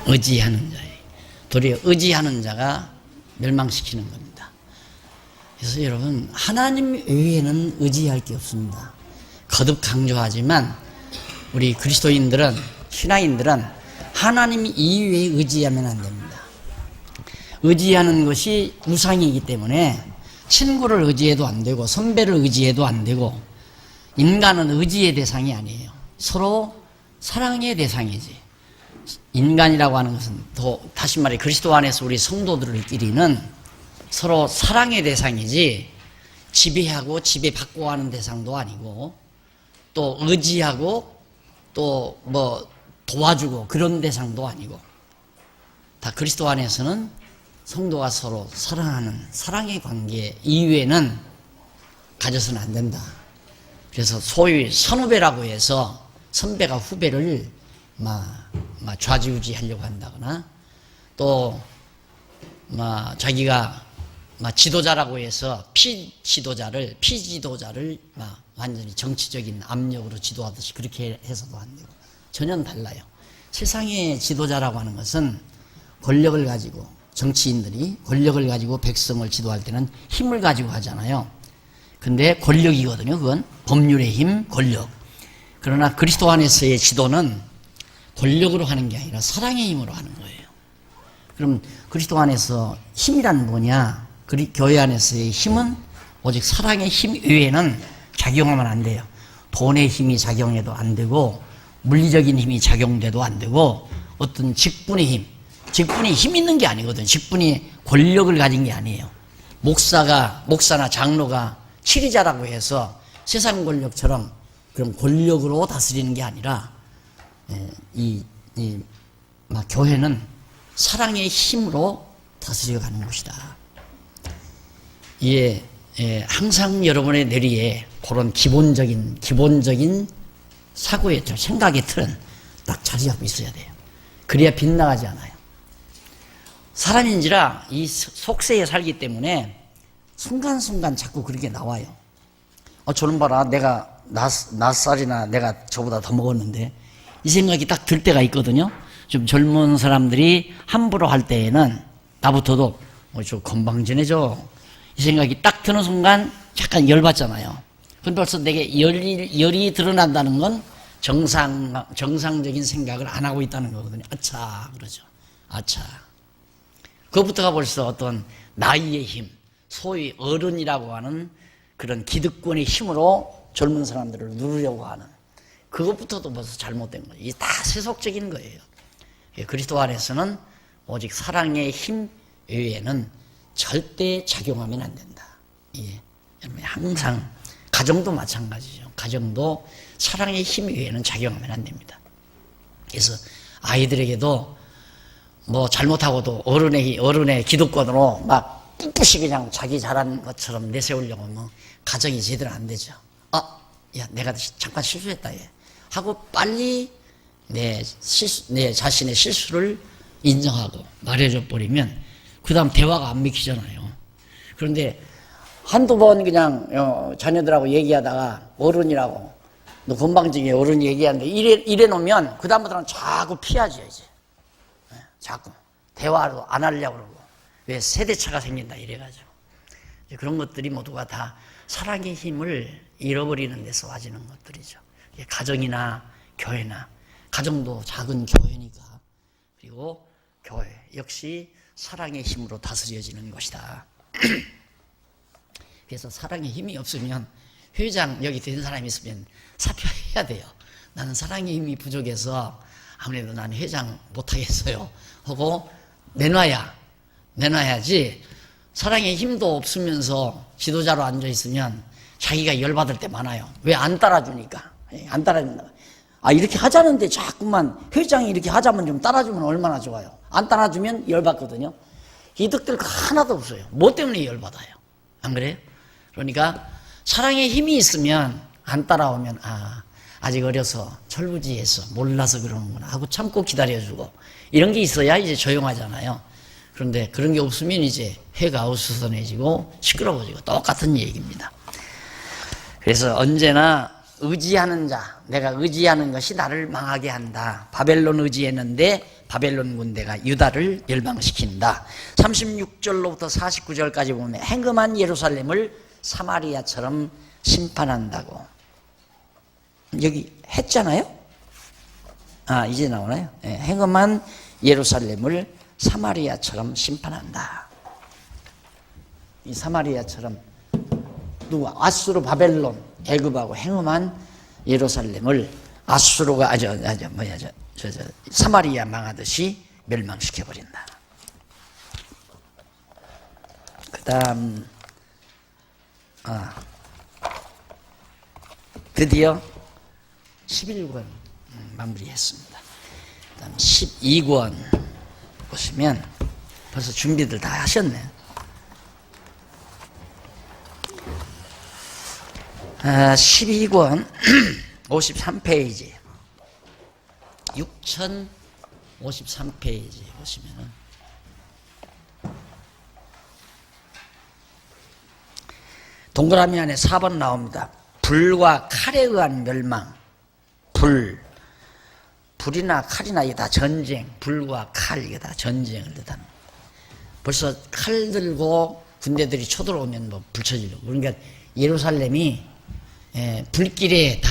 의지하는 자예요. 도리어 의지하는 자가 멸망시키는 겁니다. 그래서 여러분, 하나님 외에는 의지할 게 없습니다. 거듭 강조하지만 우리 그리스도인들은, 신앙인들은 하나님 이외에 의지하면 안 됩니다. 의지하는 것이 우상이기 때문에 친구를 의지해도 안 되고 선배를 의지해도 안 되고, 인간은 의지의 대상이 아니에요. 서로 사랑의 대상이지. 인간이라고 하는 것은, 다시 말해 그리스도 안에서 우리 성도들끼리는 서로 사랑의 대상이지 지배하고 지배받고 하는 대상도 아니고, 또 의지하고 또 뭐 도와주고 그런 대상도 아니고, 다 그리스도 안에서는 성도가 서로 사랑하는 사랑의 관계 이외에는 가져서는 안 된다. 그래서 소위 선후배라고 해서 선배가 후배를 좌지우지 하려고 한다거나, 또 자기가 지도자라고 해서 피지도자를 완전히 정치적인 압력으로 지도하듯이 그렇게 해서도 안 되고, 전혀 달라요. 세상의 지도자라고 하는 것은 권력을 가지고, 정치인들이 권력을 가지고 백성을 지도할 때는 힘을 가지고 하잖아요. 근데 권력이거든요. 그건 법률의 힘, 권력. 그러나 그리스도 안에서의 지도는 권력으로 하는 게 아니라 사랑의 힘으로 하는 거예요. 그럼 그리스도 안에서 힘이란 뭐냐? 교회 안에서의 힘은 오직 사랑의 힘 외에는 작용하면 안 돼요. 돈의 힘이 작용해도 안 되고, 물리적인 힘이 작용돼도 안 되고, 어떤 직분의 힘 있는 게 아니거든. 직분이 권력을 가진 게 아니에요. 목사나 장로가 치리자라고 해서 세상 권력처럼 그런 권력으로 다스리는 게 아니라, 교회는 사랑의 힘으로 다스려 가는 곳이다. 이에 항상 여러분의 뇌리에 그런 기본적인 사고의 틀, 생각의 틀은 딱 자리 잡고 있어야 돼요. 그래야 빗나가지 않아요. 사람인지라 이 속세에 살기 때문에 순간순간 자꾸 그렇게 나와요. 저는 봐라, 내가 나 쌀이나 내가 저보다 더 먹었는데, 이 생각이 딱 들 때가 있거든요. 좀 젊은 사람들이 함부로 할 때에는 나부터도 저 건방지네죠, 이 생각이 딱 드는 순간 약간 열받잖아요. 그럼 벌써 내게 열이 드러난다는 건 정상적인 생각을 안 하고 있다는 거거든요. 아차, 그러죠. 아차. 그것부터가 벌써 어떤 나이의 힘, 소위 어른이라고 하는 그런 기득권의 힘으로 젊은 사람들을 누르려고 하는, 그것부터도 벌써 잘못된 거예요. 이게 다 세속적인 거예요. 그리스도 안에서는 오직 사랑의 힘 외에는 절대 작용하면 안 된다. 여러분, 항상 가정도 마찬가지죠. 가정도 사랑의 힘 외에는 작용하면 안 됩니다. 그래서 아이들에게도 잘못하고도 어른의 기득권으로 꿋꿋이 그냥 자기 잘하는 것처럼 내세우려고 하면 가정이 제대로 안 되죠. 야, 내가 잠깐 실수했다, 얘. 하고 빨리 내 자신의 실수를 인정하고 말해줘 버리면 그 다음 대화가 안 먹히잖아요. 그런데 한두 번 그냥 자녀들하고 얘기하다가 어른이라고, 너 건방지게 어른이 얘기하는데 이래 놓으면 그 다음부터는 자꾸 피하죠. 이제 자꾸 대화로 안 하려고 그러고, 왜 세대차가 생긴다 이래가지고, 그런 것들이 모두가 다 사랑의 힘을 잃어버리는 데서 와지는 것들이죠. 가정이나 교회나, 가정도 작은 교회니까, 그리고 교회 역시 사랑의 힘으로 다스려지는 것이다. 그래서 사랑의 힘이 없으면, 회장 여기 된 사람이 있으면 사표해야 돼요. 나는 사랑의 힘이 부족해서 아무래도 나는 회장 못하겠어요 하고 내놔야지. 사랑의 힘도 없으면서 지도자로 앉아있으면 자기가 열받을 때 많아요. 왜 안 따라주니까. 안 따라준다. 이렇게 하자는데 자꾸만 회장이 이렇게 하자면 좀 따라주면 얼마나 좋아요. 안 따라주면 열받거든요. 이득들 하나도 없어요. 뭐 때문에 열받아요? 안 그래요? 그러니까 사랑의 힘이 있으면, 안 따라오면 아직 어려서 철부지해서 몰라서 그러는구나 하고 참고 기다려주고, 이런 게 있어야 이제 조용하잖아요. 그런데 그런 게 없으면 이제 회가 어수선해지고 시끄러워지고 똑같은 얘기입니다. 그래서 언제나 의지하는 자, 내가 의지하는 것이 나를 망하게 한다. 바벨론 의지했는데 바벨론 군대가 유다를 멸망시킨다. 36절로부터 49절까지 보면 행음한 예루살렘을 사마리아처럼 심판한다고. 여기 했잖아요? 이제 나오나요? 네, 행음한 예루살렘을 사마리아처럼 심판한다. 이 사마리아처럼 누가 아수르 바벨론 애굽하고 행음한 예루살렘을 아수르가 사마리아 망하듯이 멸망시켜 버린다. 그다음 드디어 11권 마무리했습니다. 그다음 12권 보시면 벌써 준비들 다 하셨네. 12권 53페이지 6053페이지 보시면은 동그라미 안에 4번 나옵니다. 불과 칼에 의한 멸망. 불이나 칼이나 이게 다 전쟁. 불과 칼 이게 다 전쟁을 뜻합니다. 벌써 칼 들고 군대들이 쳐들어오면 뭐 불쳐지려고. 그러니까 예루살렘이 불길에 다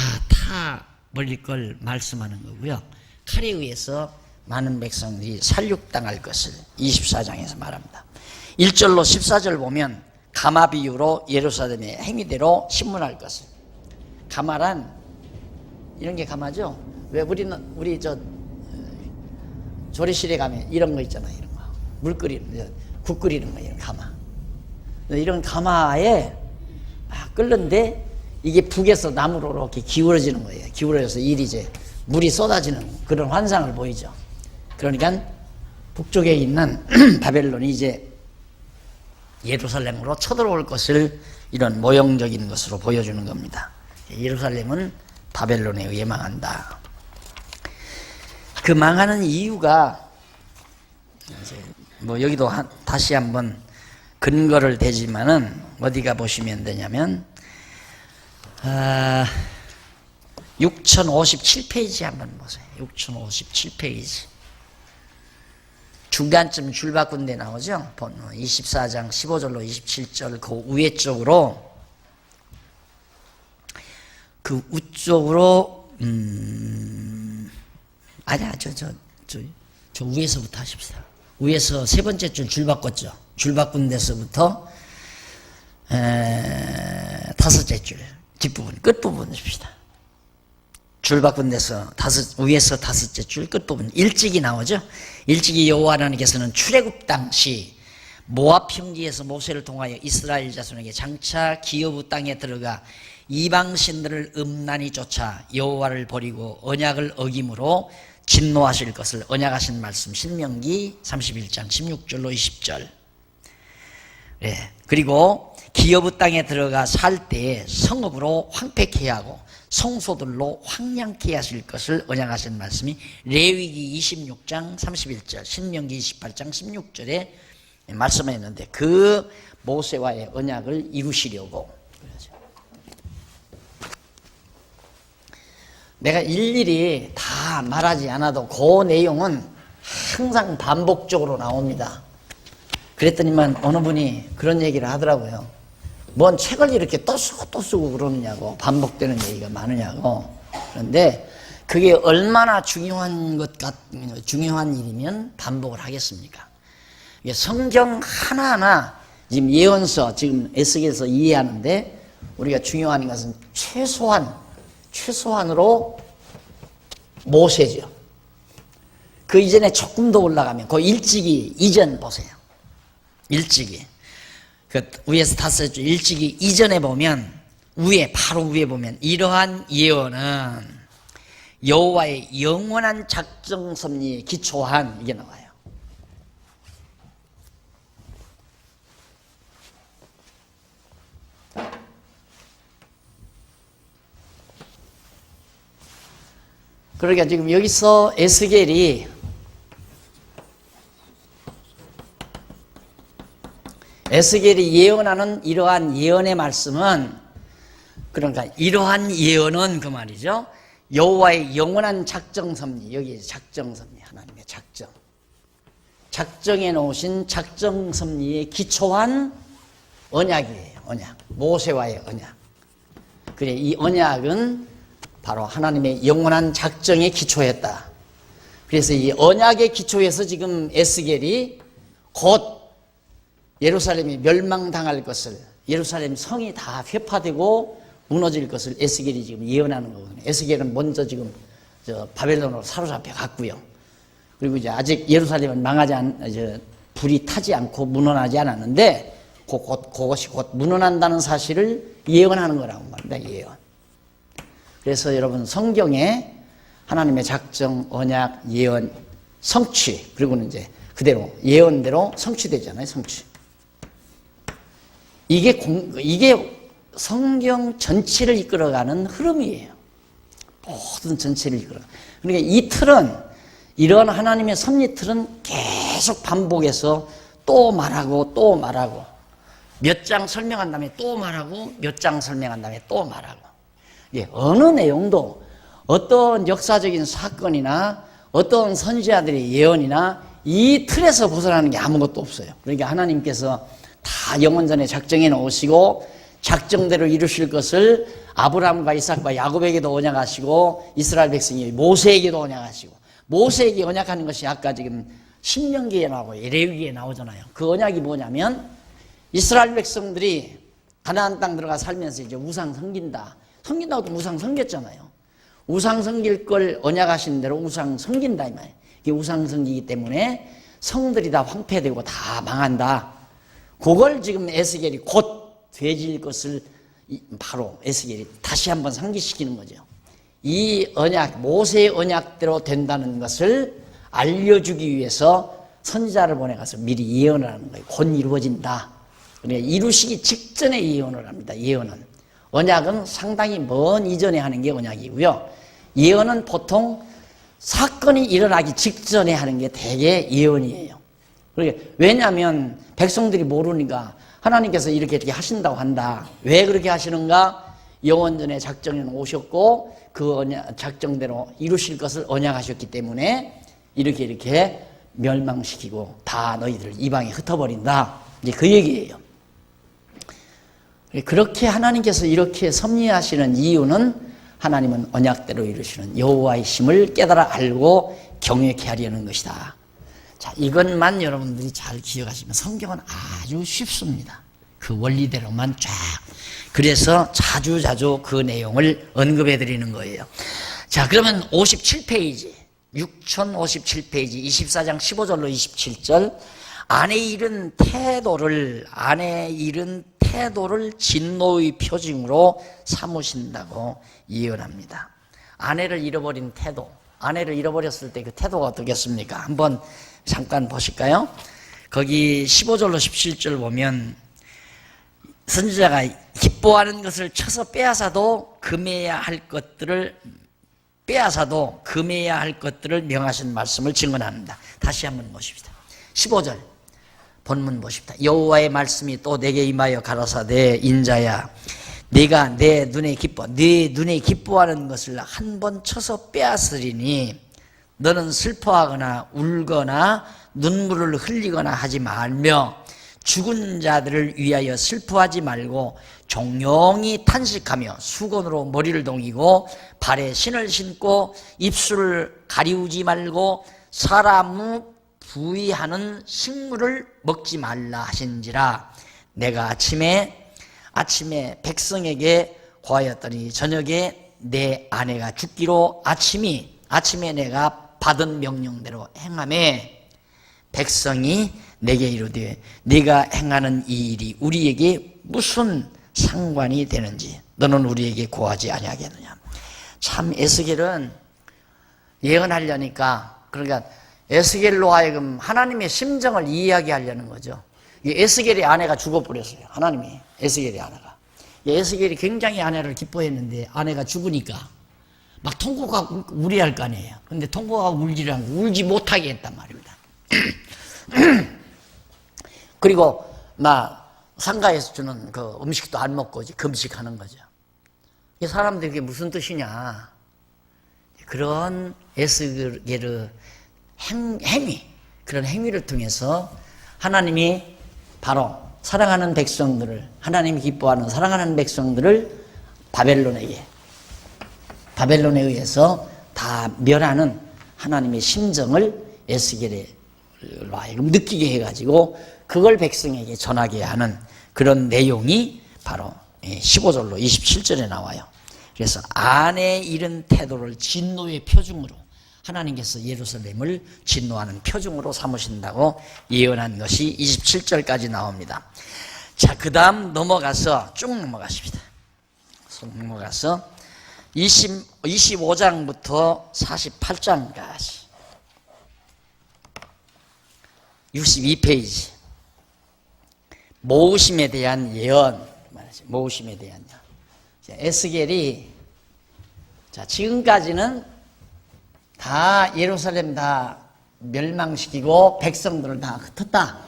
타버릴 걸 말씀하는 거고요. 칼에 의해서 많은 백성들이 살육당할 것을 24장에서 말합니다. 1절로 14절 보면 가마 비유로 예루살렘의 행위대로 신문할 것을. 가마란 이런 게 가마죠. 왜 우리 조리실에 가면 이런 거 있잖아요. 이런 거 물 끓이는 국 끓이는 거 이런 가마. 이런 가마에 끓는데 이게 북에서 남으로 이렇게 기울어지는 거예요. 기울어져서 이제 물이 쏟아지는 그런 환상을 보이죠. 그러니까 북쪽에 있는 바벨론이 이제 예루살렘으로 쳐들어올 것을 이런 모형적인 것으로 보여주는 겁니다. 예루살렘은 바벨론에 의해 망한다. 그 망하는 이유가 이제 뭐 여기도 다시 한번 근거를 대지만은 어디가 보시면 되냐면 6057페이지 한번 보세요. 6057페이지 중간쯤 줄바꾼 데 나오죠. 24장 15절로 27절 그 위에 쪽으로 그 우쪽으로 아니야 저 위에서부터 하십시다. 위에서 세 번째 줄 바꿨죠. 줄 바꾼 데서부터 다섯째 줄 뒷부분 끝부분 줍시다. 줄 바꾼 데서 위에서 다섯째 줄 끝부분 일찍이 나오죠. 일찍이 여호와 하나님께서는 출애굽 당시 모압 평지에서 모세를 통하여 이스라엘 자손에게 장차 기업의 땅에 들어가 이방신들을 음란히 쫓아 여호와를 버리고 언약을 어김으로 진노하실 것을 언약하신 말씀 신명기 31장 16절로 20절. 네. 그리고 기업의 땅에 들어가 살 때에 성읍으로 황폐케 하고 성소들로 황량케 하실 것을 언약하신 말씀이 레위기 26장 31절 신명기 28장 16절에 말씀하였는데 그 모세와의 언약을 이루시려고 그러죠. 내가 일일이 다 말하지 않아도 그 내용은 항상 반복적으로 나옵니다. 그랬더니만 어느 분이 그런 얘기를 하더라고요. 뭔 책을 이렇게 또 쓰고 그러느냐고, 반복되는 얘기가 많으냐고. 그런데 그게 얼마나 중요한 일이면 반복을 하겠습니까? 성경 하나하나 지금 예언서, 지금 에스겔서 이해하는데 우리가 중요한 것은 최소한으로 모세죠. 그 이전에 조금 더 올라가면 그 일찍이 이전 보세요. 일찍이 그 위에서 다섯 줄 일찍이 이전에 보면 바로 위에 보면 이러한 예언은 여호와의 영원한 작정 섭리에 기초한 이게 나와요. 그러니까 지금 여기서 에스겔이 예언하는 이러한 예언의 말씀은 그러니까 이러한 예언은 그 말이죠. 여호와의 영원한 작정 섭리, 여기 작정 섭리, 하나님의 작정. 작정해 놓으신 작정 섭리에 기초한 언약이에요. 언약. 모세와의 언약. 그래, 이 언약은 바로 하나님의 영원한 작정에 기초했다. 그래서 이 언약의 기초에서 지금 에스겔이 곧 예루살렘이 멸망당할 것을, 예루살렘 성이 다 회파되고 무너질 것을 에스겔이 지금 예언하는 거거든요. 에스겔은 먼저 지금 바벨론으로 사로잡혀 갔고요. 그리고 이제 아직 예루살렘은 불이 타지 않고 무너나지 않았는데 그것이 곧 무너난다는 사실을 예언하는 거라고 말합니다. 예언. 그래서 여러분 성경에 하나님의 작정, 언약, 예언, 성취, 그리고는 이제 그대로 예언대로 성취되잖아요. 성취. 이게 성경 전체를 이끌어가는 흐름이에요. 모든 전체를 이끌어. 그러니까 이 틀은, 이런 하나님의 섭리 틀은 계속 반복해서 또 말하고 또 말하고, 몇 장 설명한 다음에 또 말하고, 몇 장 설명한 다음에 또 말하고. 예, 어느 내용도 어떤 역사적인 사건이나 어떤 선지자들의 예언이나 이 틀에서 벗어나는 게 아무것도 없어요. 그러니까 하나님께서 다 영원전에 작정해 놓으시고 작정대로 이루실 것을 아브라함과 이삭과 야곱에게도 언약하시고 이스라엘 백성이 모세에게도 언약하시고, 모세에게 언약하는 것이 아까 지금 신명기에 나오고 레위기에 나오잖아요. 그 언약이 뭐냐면 이스라엘 백성들이 가나안 땅 들어가 살면서 이제 우상 섬긴다고 또 우상 섬겼잖아요. 우상 섬길 걸 언약하신 대로 우상 섬긴다 이 말이에요. 이게 우상 섬기기 때문에 성들이 다 황폐되고 다 망한다. 그걸 지금 에스겔이 곧 되질 것을 바로 에스겔이 다시 한번 상기시키는 거죠. 이 언약, 모세의 언약대로 된다는 것을 알려주기 위해서 선지자를 보내가서 미리 예언을 하는 거예요. 곧 이루어진다. 그러니까 이루시기 직전에 예언을 합니다. 예언은. 언약은 상당히 먼 이전에 하는 게 언약이고요. 예언은 보통 사건이 일어나기 직전에 하는 게 대개 예언이에요. 그러니까 왜냐하면 백성들이 모르니까 하나님께서 이렇게 하신다고 한다. 왜 그렇게 하시는가? 영원전에 작정해 오셨고 그 언약, 작정대로 이루실 것을 언약하셨기 때문에 이렇게 멸망시키고 다 너희들 이방에 흩어버린다. 이제 그 얘기예요. 그렇게 하나님께서 이렇게 섭리하시는 이유는 하나님은 언약대로 이루시는 여호와의 힘을 깨달아 알고 경외케 하려는 것이다. 자, 이것만 여러분들이 잘 기억하시면 성경은 아주 쉽습니다. 그 원리대로만 쫙. 그래서 자주 그 내용을 언급해 드리는 거예요. 자, 그러면 57페이지, 6057페이지 24장 15절로 27절. 아내의 이른 태도를 진노의 표징으로 삼으신다고 예언합니다. 아내를 잃어버린 태도, 아내를 잃어버렸을 때 그 태도가 어떻겠습니까? 한번 잠깐 보실까요? 거기 15절로 17절 보면 선지자가 기뻐하는 것을 쳐서 빼앗아도 금해야 할 것들을 명하신 말씀을 증언합니다. 다시 한번 보십시다. 15절 본문 보십시다. 여호와의 말씀이 또 내게 임하여 가라사대 인자야, 네가 내 눈에 기뻐하는 것을 한 번 쳐서 빼앗으리니 너는 슬퍼하거나 울거나 눈물을 흘리거나 하지 말며 죽은 자들을 위하여 슬퍼하지 말고 종용히 탄식하며 수건으로 머리를 동이고 발에 신을 신고 입술을 가리우지 말고 사람의 부의하는 식물을 먹지 말라 하신지라. 내가 아침에 백성에게 고하였더니 저녁에 내 아내가 죽기로 아침에 내가 받은 명령대로 행하매 백성이 내게 이르되 네가 행하는 이 일이 우리에게 무슨 상관이 되는지 너는 우리에게 고하지 아니하겠느냐. 참 에스겔은 예언하려니까, 그러니까 에스겔로 하여금 하나님의 심정을 이야기하려는 거죠. 에스겔의 아내가 죽어버렸어요. 하나님이 에스겔의 아내가. 에스겔이 굉장히 아내를 기뻐했는데 아내가 죽으니까 막 통곡하고 울어야 할 거 아니에요. 근데 통곡하고 울지 못하게 했단 말입니다. 그리고 막 상가에서 주는 그 음식도 안 먹고 이제 금식하는 거죠. 이 사람들이 그게 무슨 뜻이냐. 그런 에스게르 행위, 그런 행위를 통해서 하나님이 바로 사랑하는 백성들을, 하나님이 기뻐하는 사랑하는 백성들을 바벨론에 의해서 다 멸하는 하나님의 심정을 에스겔로 하여금 느끼게 해가지고 그걸 백성에게 전하게 하는 그런 내용이 바로 15절로 27절에 나와요. 그래서 안에 이른 태도를 진노의 표징으로 하나님께서 예루살렘을 진노하는 표징으로 삼으신다고 예언한 것이 27절까지 나옵니다. 자, 그 다음 넘어가서 쭉 넘어가십니다. 넘어가서 25장부터 48장까지 62페이지 모으심에 대한 예언 말하죠. 모으심에 대한 예언. 에스겔이 자, 지금까지는 다 예루살렘 다 멸망시키고 백성들을 다 흩었다.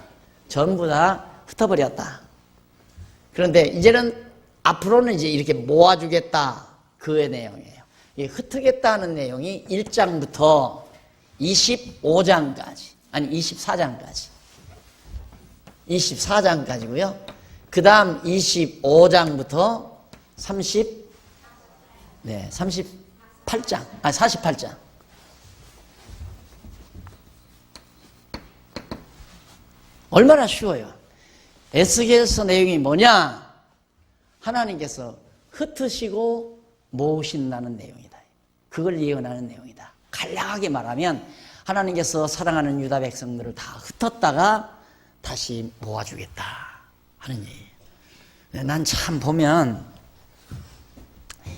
전부 다 흩어버렸다. 그런데 이제는 앞으로는 이제 이렇게 모아주겠다. 그의 내용이에요. 이 흩으겠다는 내용이 1장부터 25장까지, 아니 24장까지. 24장까지고요. 그 다음 25장부터 38장, 아니 48장. 얼마나 쉬워요. 에스겔서 내용이 뭐냐? 하나님께서 흩으시고 모으신다는 내용이다. 그걸 예언하는 내용이다. 간략하게 말하면 하나님께서 사랑하는 유다 백성들을 다 흩었다가 다시 모아주겠다 하는 얘기예요. 난 참 보면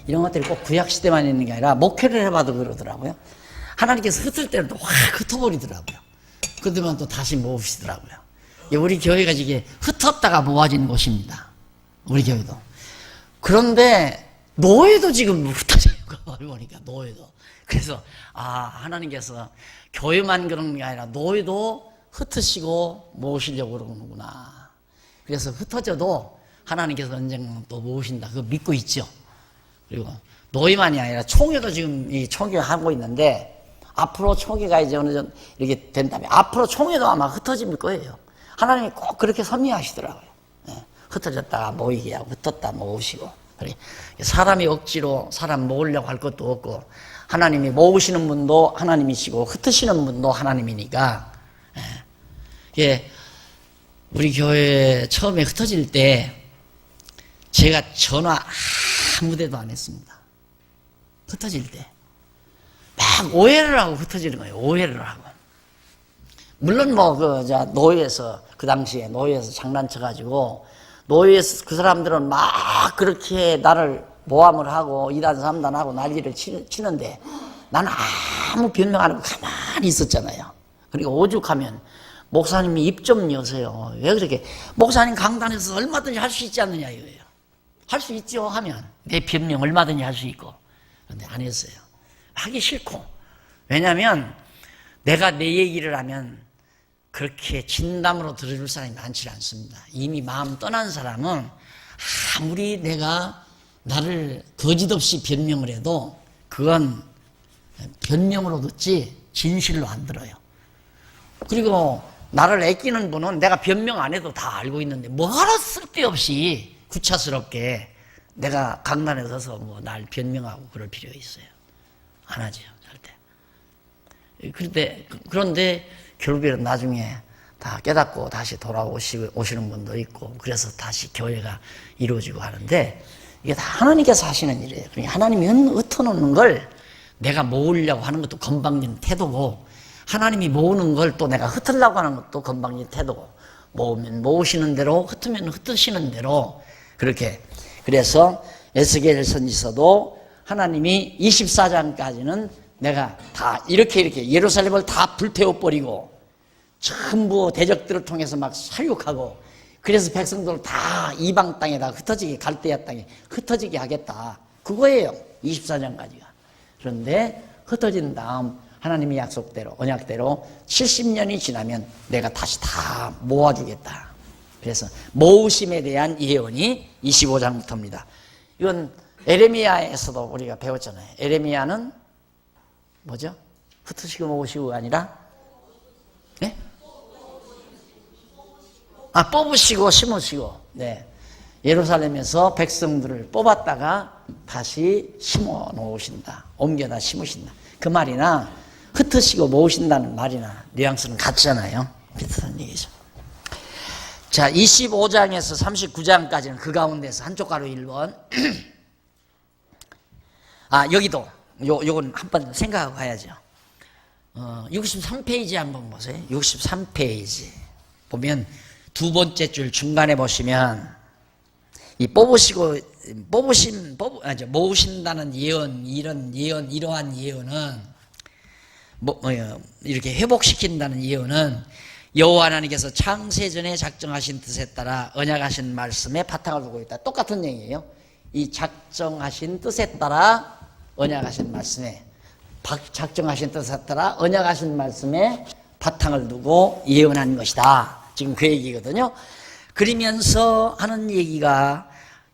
이런 것들이 꼭 구약시대만 있는 게 아니라 목회를 해봐도 그러더라고요. 하나님께서 흩을 때는 또 확 흩어버리더라고요. 그러더만 또 다시 모으시더라고요. 우리 교회가 이게 흩었다가 모아지는 곳입니다. 우리 교회도. 그런데 노예도 지금 흩어져요. 보니까 노예도. 그래서 하나님께서 교회만 그런 게 아니라 노예도 흩으시고 모으시려고 그러는구나. 그래서 흩어져도 하나님께서 언젠가 또 모으신다. 그거 믿고 있죠. 그리고 노예만이 아니라 총회도 지금 이 총회하고 있는데 앞으로 총회가 이제 어느 정도 이렇게 된다면 앞으로 총회도 아마 흩어질 거예요. 하나님이 꼭 그렇게 섭리하시더라고요. 흩어졌다가 모이게 하고 흩었다 모으시고. 사람이 억지로 사람 모으려고 할 것도 없고 하나님이 모으시는 분도 하나님이시고 흩으시는 분도 하나님이니까. 우리 교회 처음에 흩어질 때 제가 전화 아무데도 안 했습니다. 흩어질 때 막 오해를 하고 흩어지는 거예요. 오해를 하고. 물론 노예에서 그 당시에 노예에서 장난쳐가지고 노예에서 그 사람들은 막 그렇게 나를 모함을 하고 2단 3단 하고 난리를 치는데 나는 아무 변명 안 하고 가만히 있었잖아요. 그리고 오죽하면 목사님이 입 좀 여세요. 왜 그렇게 목사님 강단에서 얼마든지 할 수 있지 않느냐 이거예요. 할 수 있죠 하면 내 변명 얼마든지 할 수 있고. 그런데 안 했어요. 하기 싫고. 왜냐하면 내가 내 얘기를 하면 그렇게 진담으로 들어줄 사람이 많지 않습니다. 이미 마음 떠난 사람은 아무리 내가 나를 거짓없이 변명을 해도 그건 변명으로 듣지 진실로 안 들어요. 그리고 나를 아끼는 분은 내가 변명 안 해도 다 알고 있는데 뭐하러 쓸데없이 구차스럽게 내가 강단에 서서 날 변명하고 그럴 필요가 있어요. 안 하죠, 절대. 그런데 결국에는 나중에 다 깨닫고 다시 돌아오시는 분도 있고 그래서 다시 교회가 이루어지고 하는데 이게 다 하나님께서 하시는 일이에요. 그러니까 하나님이 흩어놓는 걸 내가 모으려고 하는 것도 건방진 태도고 하나님이 모으는 걸 또 내가 흩으려고 하는 것도 건방진 태도고 모으면 모으시는 대로 흩으면 흩으시는 대로 그렇게. 그래서 에스겔 선지서도 하나님이 24장까지는 내가 다 이렇게 예루살렘을 다 불태워버리고 전부 대적들을 통해서 막 사육하고 그래서 백성들을 다 이방 땅에다 흩어지게 갈대아 땅에 흩어지게 하겠다. 그거예요. 24장까지가. 그런데 흩어진 다음 하나님의 약속대로 언약대로 70년이 지나면 내가 다시 다 모아주겠다. 그래서 모으심에 대한 예언이 25장부터입니다. 이건 에레미야에서도 우리가 배웠잖아요. 에레미야는 뭐죠? 흩으시고 모으시고가 아니라, 네? 뽑으시고 심으시고, 네. 예루살렘에서 백성들을 뽑았다가 다시 심어 놓으신다. 옮겨다 심으신다. 그 말이나 흩으시고 모으신다는 말이나 뉘앙스는 같잖아요. 비슷한 얘기죠. 자, 25장에서 39장까지는 그 가운데서 한쪽 가로 1번. 여기도 요건 한번 생각하고 가야죠. 63페이지 한번 보세요. 63페이지 보면 두 번째 줄 중간에 보시면 이 모으신다는 예언, 이러한 예언은 이렇게 회복시킨다는 예언은 여호와 하나님께서 창세전에 작정하신 뜻에 따라 언약하신 말씀에 바탕을 두고 있다. 똑같은 얘기예요. 이 작정하신 뜻에 따라 언약하신 말씀에 작정하신 뜻에 따라 언약하신 말씀에 바탕을 두고 예언한 것이다. 지금 그 얘기거든요. 그러면서 하는 얘기가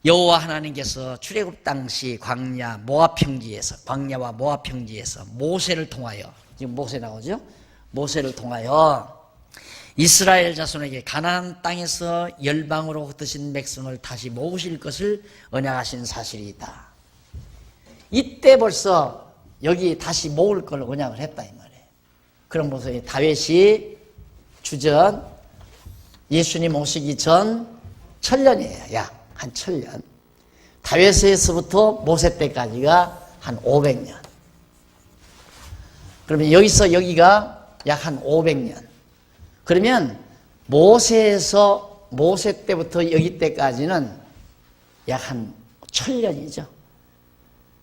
여호와 하나님께서 출애굽 당시 광야와 모압 평지에서 모세를 통하여, 지금 모세 나오죠? 모세를 통하여 이스라엘 자손에게 가나안 땅에서 열방으로 흩으신 백성을 다시 모으실 것을 언약하신 사실이 있다. 이때 벌써 여기 다시 모을 걸 언약을 했다 이 말이에요. 그런 모습이 다윗이 주전 예수님 오시기 전 1000년이에요. 약 한 1000년. 다윗에서부터 모세 때까지가 한 500년. 그러면 여기서 여기가 약 한 500년. 그러면 모세 때부터 여기 때까지는 약 한 1000년이죠.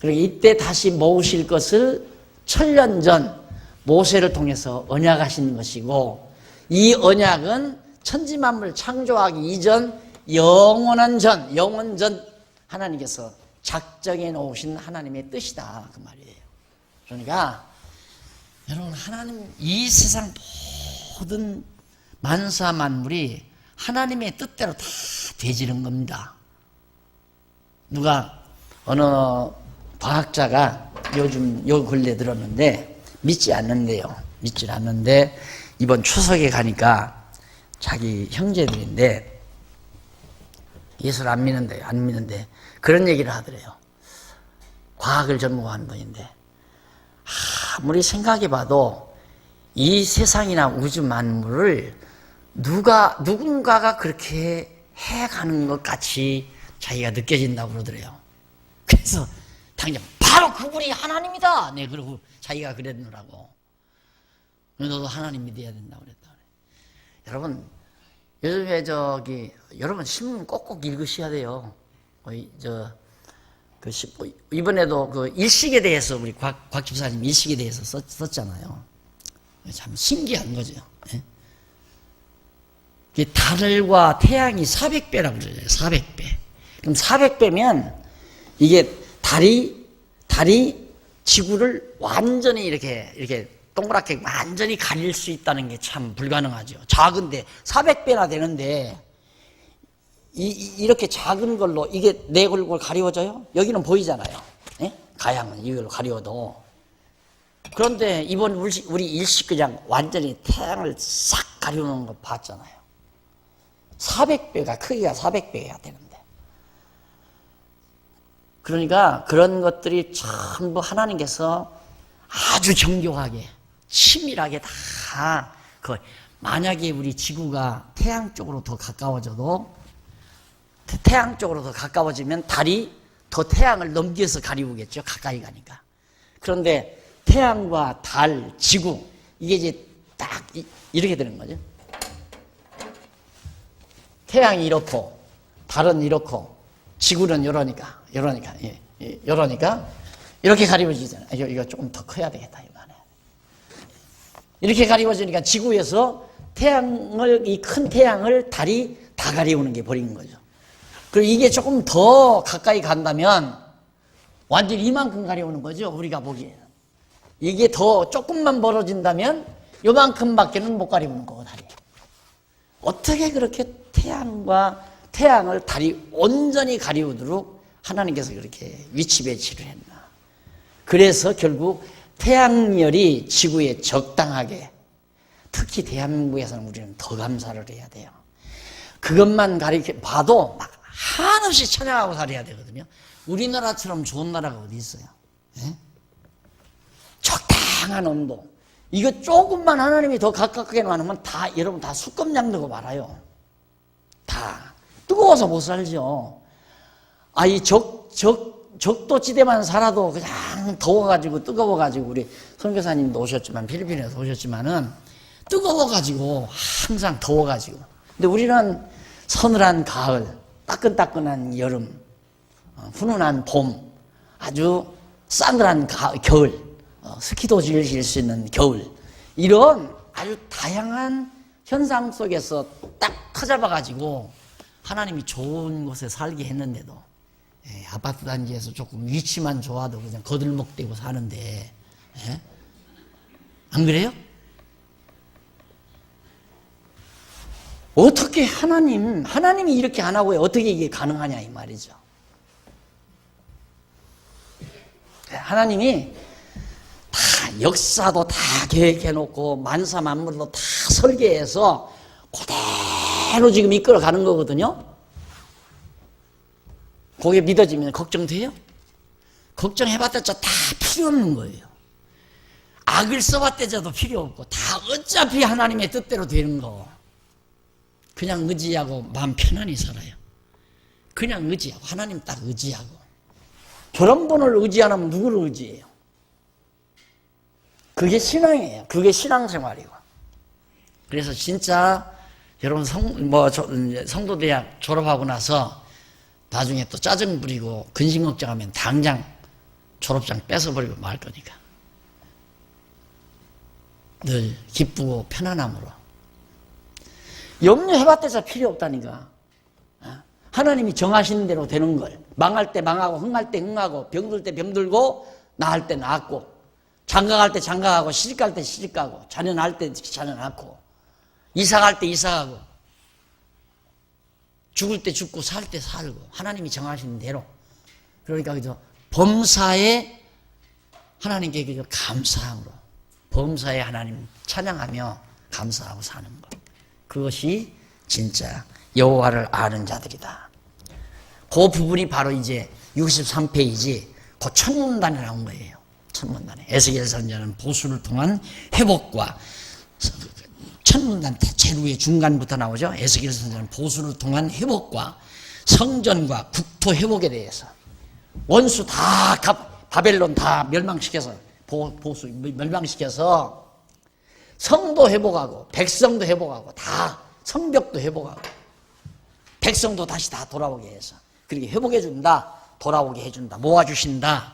그리고 이때 다시 모으실 것을 1000년 전 모세를 통해서 언약하신 것이고, 이 언약은 천지만물 창조하기 이전 영원 전 하나님께서 작정해 놓으신 하나님의 뜻이다 그 말이에요. 그러니까 여러분, 하나님 이 세상 모든 만사 만물이 하나님의 뜻대로 다 되지는 겁니다. 누가 어느 과학자가 요즘 요 근래 들었는데 믿지 않는데 이번 추석에 가니까 자기 형제들인데 예수를 안 믿는데 그런 얘기를 하더래요. 과학을 전공하는 분인데 아무리 생각해봐도 이 세상이나 우주 만물을 누군가가 그렇게 해가는 것 같이 자기가 느껴진다고 그러더래요. 그래서 당장 바로 그분이 하나님이다. 네, 그러고 자기가 그랬느라고. 너도 하나님 믿어야 된다고 그랬다. 여러분, 요즘에 여러분 신문 꼭꼭 읽으셔야 돼요. 이번에도 그 일식에 대해서 우리 곽 집사님 일식에 대해서 썼잖아요. 참 신기한 거죠. 예? 달과 태양이 400배라고 그러죠. 400배. 그럼 400배면 이게 달이 지구를 완전히 이렇게 동그랗게 완전히 가릴 수 있다는 게 참 불가능하죠. 작은데 400배나 되는데 이렇게 작은 걸로 이게 내 얼굴 가리워져요? 여기는 보이잖아요. 예? 가양은 이걸로 가리워도. 그런데 이번 우리 일식 그냥 완전히 태양을 싹 가리우는 거 봤잖아요. 400배가 크기가 400배가 되는데. 그러니까 그런 것들이 전부 하나님께서 아주 정교하게 치밀하게 다 만약에 우리 지구가 태양 쪽으로 더 가까워지면 달이 더 태양을 넘겨서 가리우겠죠. 가까이 가니까. 그런데 태양과 달, 지구 이게 이제 딱 이렇게 되는 거죠. 태양이 이렇고 달은 이렇고 지구는 이러니까 이렇게 가리워지잖아요. 이거 조금 더 커야 되겠다 이 말이에요. 이렇게 가리워지니까 지구에서 이 큰 태양을 달이 다 가리우는 게 버린 거죠. 그리고 이게 조금 더 가까이 간다면 완전히 이만큼 가리우는 거죠. 우리가 보기에는. 이게 더 조금만 벌어진다면 요만큼밖에는 못 가리우는 거고 달이. 어떻게 그렇게 태양을 달이 온전히 가리우도록 하나님께서 그렇게 위치 배치를 했나. 그래서 결국 태양열이 지구에 적당하게, 특히 대한민국에서는 우리는 더 감사를 해야 돼요. 그것만 가리켜 봐도 막 한없이 찬양하고 살아야 되거든요. 우리나라처럼 좋은 나라가 어디 있어요? 예? 적당한 온도. 이거 조금만 하나님이 더 가깝게 놔놓으면 다, 여러분 다 수검장 되고 말아요. 다. 뜨거워서 못 살죠. 이 적도지대만 살아도 그냥 더워가지고, 뜨거워가지고, 우리 선교사님도 오셨지만, 필리핀에서 오셨지만은, 뜨거워가지고, 항상 더워가지고. 근데 우리는 서늘한 가을, 따끈따끈한 여름, 훈훈한 봄, 아주 싸늘한 겨울, 스키도 즐길 수 있는 겨울, 이런 아주 다양한 현상 속에서 딱 터잡아가지고 하나님이 좋은 곳에 살게 했는데도, 아파트 단지에서 조금 위치만 좋아도 그냥 거들먹대고 사는데, 안 그래요? 어떻게 하나님이 이렇게 안 하고 어떻게 이게 가능하냐 이 말이죠. 하나님이 다 역사도 다 계획해놓고 만사 만물도 다 설계해서 그대로 지금 이끌어가는 거거든요. 그게 믿어지면 걱정돼요? 걱정해봤자 다 필요 없는 거예요. 악을 써봤자도 필요 없고 다 어차피 하나님의 뜻대로 되는 거. 그냥 의지하고 마음 편안히 살아요. 그냥 의지하고, 하나님 딱 의지하고. 저런 분을 의지 안 하면 누구를 의지해요? 그게 신앙이에요. 그게 신앙생활이고. 그래서 진짜 여러분 성도대학 졸업하고 나서 나중에 또 짜증 부리고 근심 걱정하면 당장 졸업장 뺏어버리고 말 거니까. 늘 기쁘고 편안함으로. 염려해봤자 필요 없다니까. 하나님이 정하시는 대로 되는 걸. 망할 때 망하고, 흥할 때 흥하고, 병들 때 병들고, 나을 때 나았고, 장가갈 때 장가가고, 시집갈 때 시집가고, 자녀날 때 자녀 낳고, 이사갈 때 이사가고, 죽을 때 죽고, 살 때 살고, 하나님이 정하시는 대로. 그러니까 그저 범사에 하나님께 감사함으로, 범사에 하나님 찬양하며 감사하고 사는 것. 그것이 진짜 여호와를 아는 자들이다. 그 부분이 바로 이제 63페이지 그 천문단에 나온 거예요. 천문단에. 에스겔 선지자는 보수를 통한 회복과, 천문단 제루의 중간부터 나오죠. 에스겔 선지자는 보수를 통한 회복과 성전과 국토 회복에 대해서, 원수 다 바벨론 다 멸망시켜서, 보수 멸망시켜서 성도 회복하고 백성도 회복하고 다 성벽도 회복하고 백성도 다시 다 돌아오게 해서 그렇게 회복해 준다. 돌아오게 해준다. 모아주신다.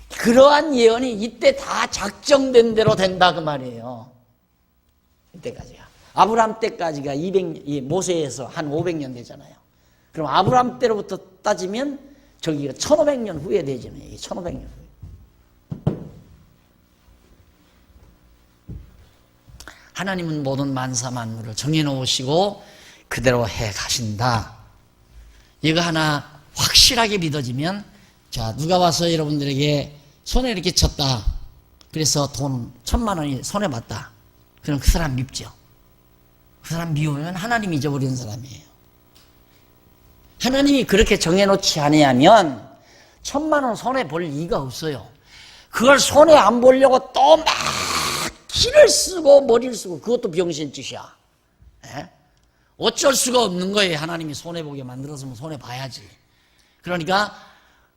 그러한 예언이 이때 다 작정된 대로 된다 그 말이에요. 이때까지가. 아브라함 때까지가 모세에서 한 500년 되잖아요. 그럼 아브라함 때로부터 따지면 저기가 1500년 후에 되잖아요. 1500년 후에. 하나님은 모든 만사 만물을 정해놓으시고 그대로 해 가신다. 이거 하나 확실하게 믿어지면, 자, 누가 와서 여러분들에게 손에 이렇게 쳤다. 그래서 돈 1000만 원이 손에 받다. 그럼 그 사람 밉죠. 그 사람 미우면 하나님 잊어버리는 사람이에요. 하나님이 그렇게 정해놓지 아니하면 1000만 원 손에 볼 이유가 없어요. 그걸 손에 안 보려고 또 막 키를 쓰고 머리를 쓰고, 그것도 병신짓이야. 어쩔 수가 없는 거예요. 하나님이 손해보게 만들었으면 손해봐야지. 그러니까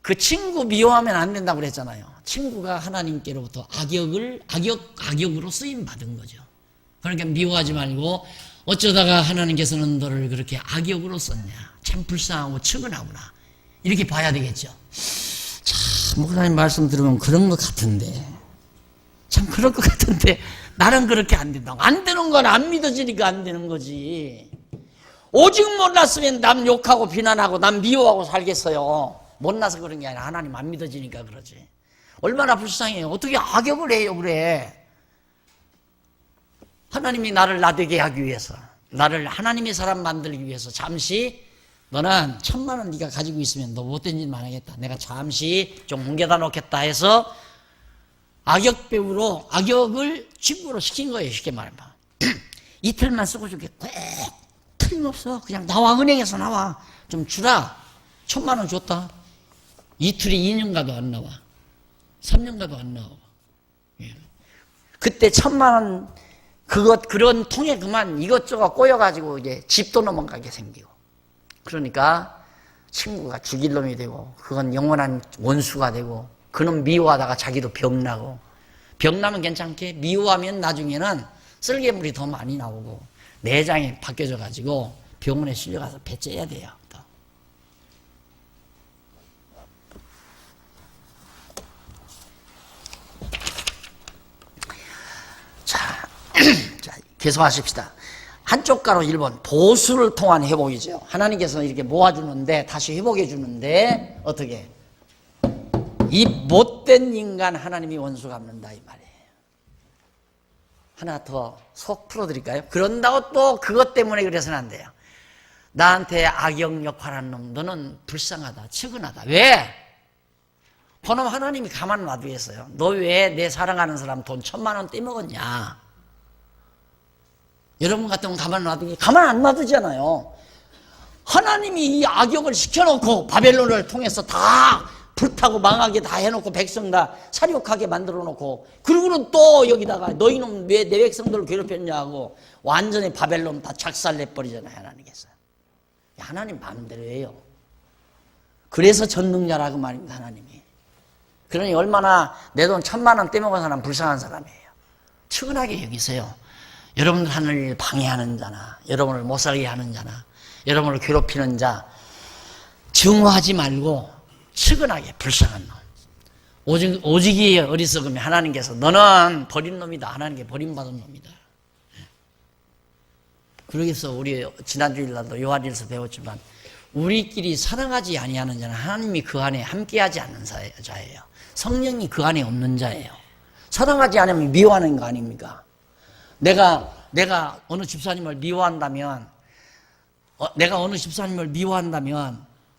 그 친구 미워하면 안 된다고 그랬잖아요. 친구가 하나님께로부터 악역으로 쓰임받은 거죠. 그러니까 미워하지 말고, 어쩌다가 하나님께서는 너를 그렇게 악역으로 썼냐. 참 불쌍하고 측은하구나. 이렇게 봐야 되겠죠. 참, 목사님 말씀 들으면 그런 것 같은데. 참 그럴 것 같은데 나는 그렇게 안 된다고. 안 되는 건 안 믿어지니까 안 되는 거지. 오직 몰랐으면 남 욕하고 비난하고 남 미워하고 살겠어요. 못나서 그런 게 아니라 하나님 안 믿어지니까 그러지. 얼마나 불쌍해요. 어떻게 악역을 해요 그래. 하나님이 나를 나되게 하기 위해서, 나를 하나님의 사람 만들기 위해서 잠시 너는 1,000만 원 네가 가지고 있으면 너 못된 짓만 하겠다. 내가 잠시 좀 옮겨다 놓겠다 해서 악역 배우로 악역을 친구로 시킨 거예요. 쉽게 말하면. 이틀만 쓰고 줄게. 꼭 틀림없어. 그냥 나와, 은행에서 나와. 좀 주라. 1,000만 원 줬다. 이틀이 2년 가도 안 나와. 3년 가도 안 나와. 예. 그때 1,000만 원 그런 통에 그만 이것저것 꼬여가지고 이제 집도 넘어가게 생기고. 그러니까 친구가 죽일 놈이 되고, 그건 영원한 원수가 되고, 그놈 미워하다가 자기도 병나고, 병나면 괜찮게 미워하면 나중에는 쓸개물이 더 많이 나오고 내장이 바뀌어져 가지고 병원에 실려가서 배째야 돼요. 또. 자, 계속하십시다. 한쪽 가로 1번 보수를 통한 회복이죠. 하나님께서 이렇게 모아주는데, 다시 회복해 주는데, 어떻게? 이 못된 인간 하나님이 원수 갚는다 이 말이에요. 하나 더 속 풀어드릴까요? 그런다고 또 그것 때문에 그래서는 안 돼요. 나한테 악역 역할하는 놈, 너는 불쌍하다, 측은하다. 왜? 그놈 하나님이 가만 놔두겠어요. 너 왜 내 사랑하는 사람 돈 1,000만 원 떼먹었냐? 여러분 같으면 가만 놔두기, 가만 안 놔두잖아요. 하나님이 이 악역을 시켜놓고 바벨론을 통해서 다 불타고 망하게 다 해놓고 백성 다 사륙하게 만들어 놓고, 그리고는 또 여기다가 너희는 왜 내 백성들을 괴롭혔냐고 완전히 바벨론 다 작살내버리잖아요. 하나님께서. 하나님 마음대로 해요. 그래서 전능자라고 말입니다. 하나님이. 그러니 얼마나 내 돈 1,000만 원 떼먹은 사람 불쌍한 사람이에요. 측은하게 여기세요. 여러분들 하는 일 방해하는 자나, 여러분을 못 살게 하는 자나, 여러분을 괴롭히는 자 증오하지 말고 측은하게, 불쌍한 놈. 오직이 어리석으면 하나님께서 너는 버린 놈이다. 하나님께 버림받은 놈이다. 그러겠어. 우리 지난주일날도 요한일서 배웠지만, 우리끼리 사랑하지 아니하는 자는 하나님이 그 안에 함께하지 않는 자예요. 성령이 그 안에 없는 자예요. 사랑하지 않으면 미워하는 거 아닙니까? 내가 어느 집사님을 미워한다면,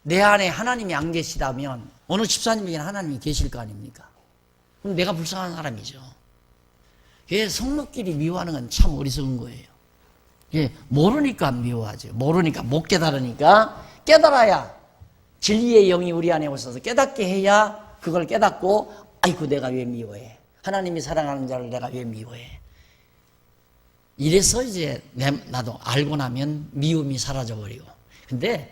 내 안에 하나님이 안 계시다면 어느 집사님에게는 하나님이 계실 거 아닙니까? 그럼 내가 불쌍한 사람이죠. 예, 성도끼리 미워하는 건 참 어리석은 거예요. 예, 모르니까 미워하죠. 모르니까, 못 깨달으니까. 깨달아야, 진리의 영이 우리 안에 오셔서 깨닫게 해야 그걸 깨닫고, 아이고 내가 왜 미워해? 하나님이 사랑하는 자를 내가 왜 미워해? 이래서 이제 나도 알고 나면 미움이 사라져버리고. 근데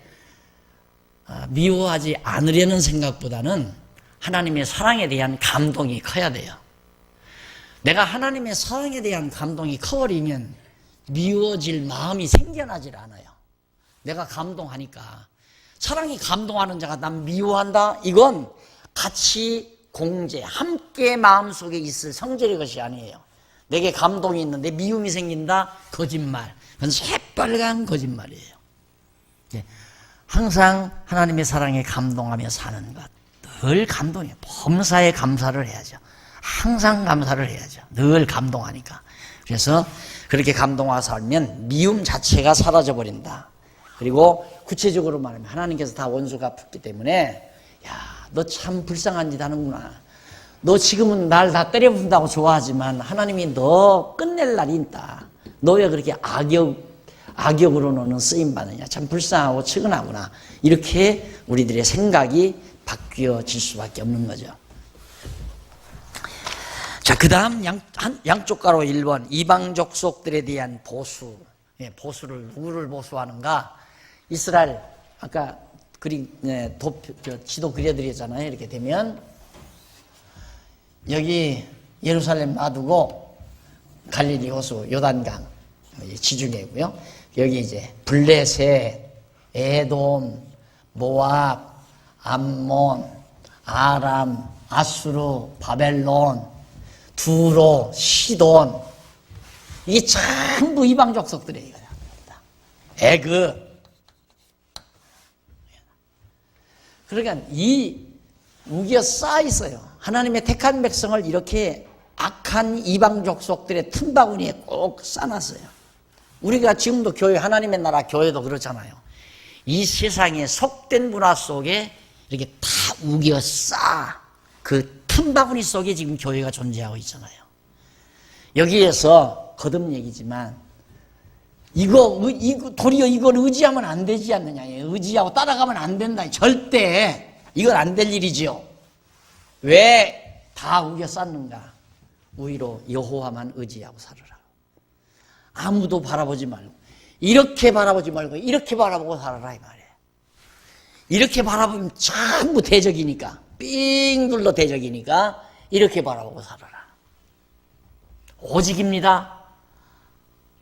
미워하지 않으려는 생각보다는 하나님의 사랑에 대한 감동이 커야 돼요. 내가 하나님의 사랑에 대한 감동이 커버리면 미워질 마음이 생겨나질 않아요. 내가 감동하니까. 사랑이 감동하는 자가 난 미워한다? 이건 같이 공제, 함께 마음속에 있을 성질의 것이 아니에요. 내게 감동이 있는데 미움이 생긴다? 거짓말. 그건 새빨간 거짓말이에요. 항상 하나님의 사랑에 감동하며 사는 것. 늘 감동해요. 범사에 감사를 해야죠. 항상 감사를 해야죠. 늘 감동하니까. 그래서 그렇게 감동하며 살면 미움 자체가 사라져버린다. 그리고 구체적으로 말하면 하나님께서 다 원수가 붙기 때문에, 야, 너 참 불쌍한 짓 하는구나. 너 지금은 날 다 때려본다고 좋아하지만 하나님이 너 끝낼 날이 있다. 너 왜 그렇게 악역으로 너는 쓰임받느냐. 참 불쌍하고 측은하구나. 이렇게 우리들의 생각이 바뀌어질 수밖에 없는 거죠. 자, 그 다음 양쪽 가로 1번 이방족 속들에 대한 보수. 예, 보수를 누구를 보수하는가? 이스라엘, 아까 지도 그려드렸잖아요. 이렇게 되면 여기 예루살렘 놔두고 갈릴리 호수 요단강 지중해고요. 여기 이제 블레셋, 에돔, 모압, 암몬, 아람, 아수르, 바벨론, 두로, 시돈, 이게 전부 이방족 속들이에요. 애굽. 그러니까 이 무기가 쌓여 있어요. 하나님의 택한 백성을 이렇게 악한 이방족 속들의 틈바구니에 꼭 쌓아놨어요. 우리가 지금도 교회, 하나님의 나라 교회도 그렇잖아요. 이 세상의 속된 문화 속에 이렇게 다 우겨 싸 그 틈바구니 속에 지금 교회가 존재하고 있잖아요. 여기에서 거듭 얘기지만 도리어 이걸 의지하면 안 되지 않느냐. 의지하고 따라가면 안 된다. 절대 이건 안 될 일이지요. 왜 다 우겨 쌌는가? 오히려 여호와만 의지하고 살아라. 아무도 바라보지 말고 이렇게 바라보지 말고 이렇게 바라보고 살아라 이 말이에요. 이렇게 바라보면 전부 대적이니까 삥 둘러 대적이니까 이렇게 바라보고 살아라. 오직입니다.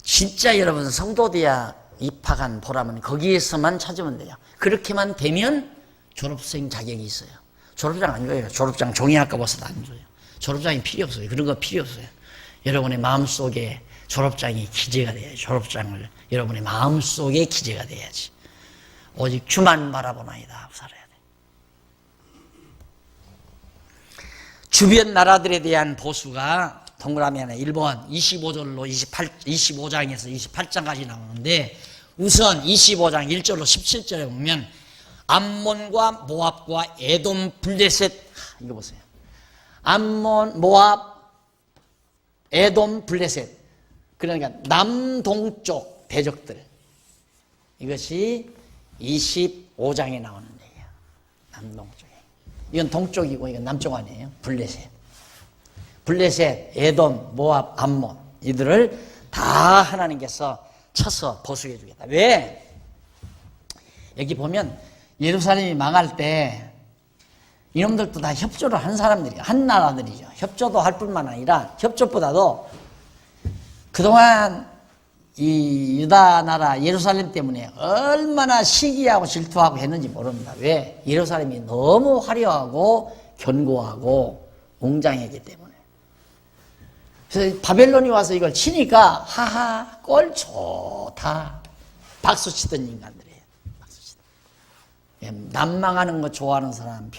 진짜 여러분 성도대학 입학한 보람은 거기에서만 찾으면 돼요. 그렇게만 되면 졸업생 자격이 있어요. 졸업장 안 줘요. 졸업장 종이 아까워서도 안 줘요. 졸업장이 필요 없어요. 그런 거 필요 없어요. 여러분의 마음속에 졸업장이 기재가 돼야지. 졸업장을 여러분의 마음속에 기재가 돼야지. 오직 주만 바라보나이다 하고 살아야 돼. 주변 나라들에 대한 보수가 동그라미 안에 1번 25절로 25장에서 28장까지 나오는데 우선 25장 1절로 17절에 보면 암몬과 모압과 에돔 블레셋 이거 보세요. 암몬, 모압, 에돔, 블레셋 그러니까 남동쪽 대적들 이것이 25장에 나오는 얘기예요. 남동쪽에 이건 동쪽이고 이건 남쪽 아니에요. 블레셋, 에돔, 모압, 암몬 이들을 다 하나님께서 쳐서 보수해 주겠다. 왜? 여기 보면 예루살렘이 망할 때 이놈들도 다 협조를 한 사람들이에요. 한 나라들이죠. 협조도 할 뿐만 아니라 협조보다도 그동안 이 유다 나라 예루살렘 때문에 얼마나 시기하고 질투하고 했는지 모릅니다. 왜? 예루살렘이 너무 화려하고 견고하고 웅장했기 때문에. 그래서 바벨론이 와서 이걸 치니까 하하 꼴 좋다 박수치던 인간들이에요. 난망하는 거 좋아하는 사람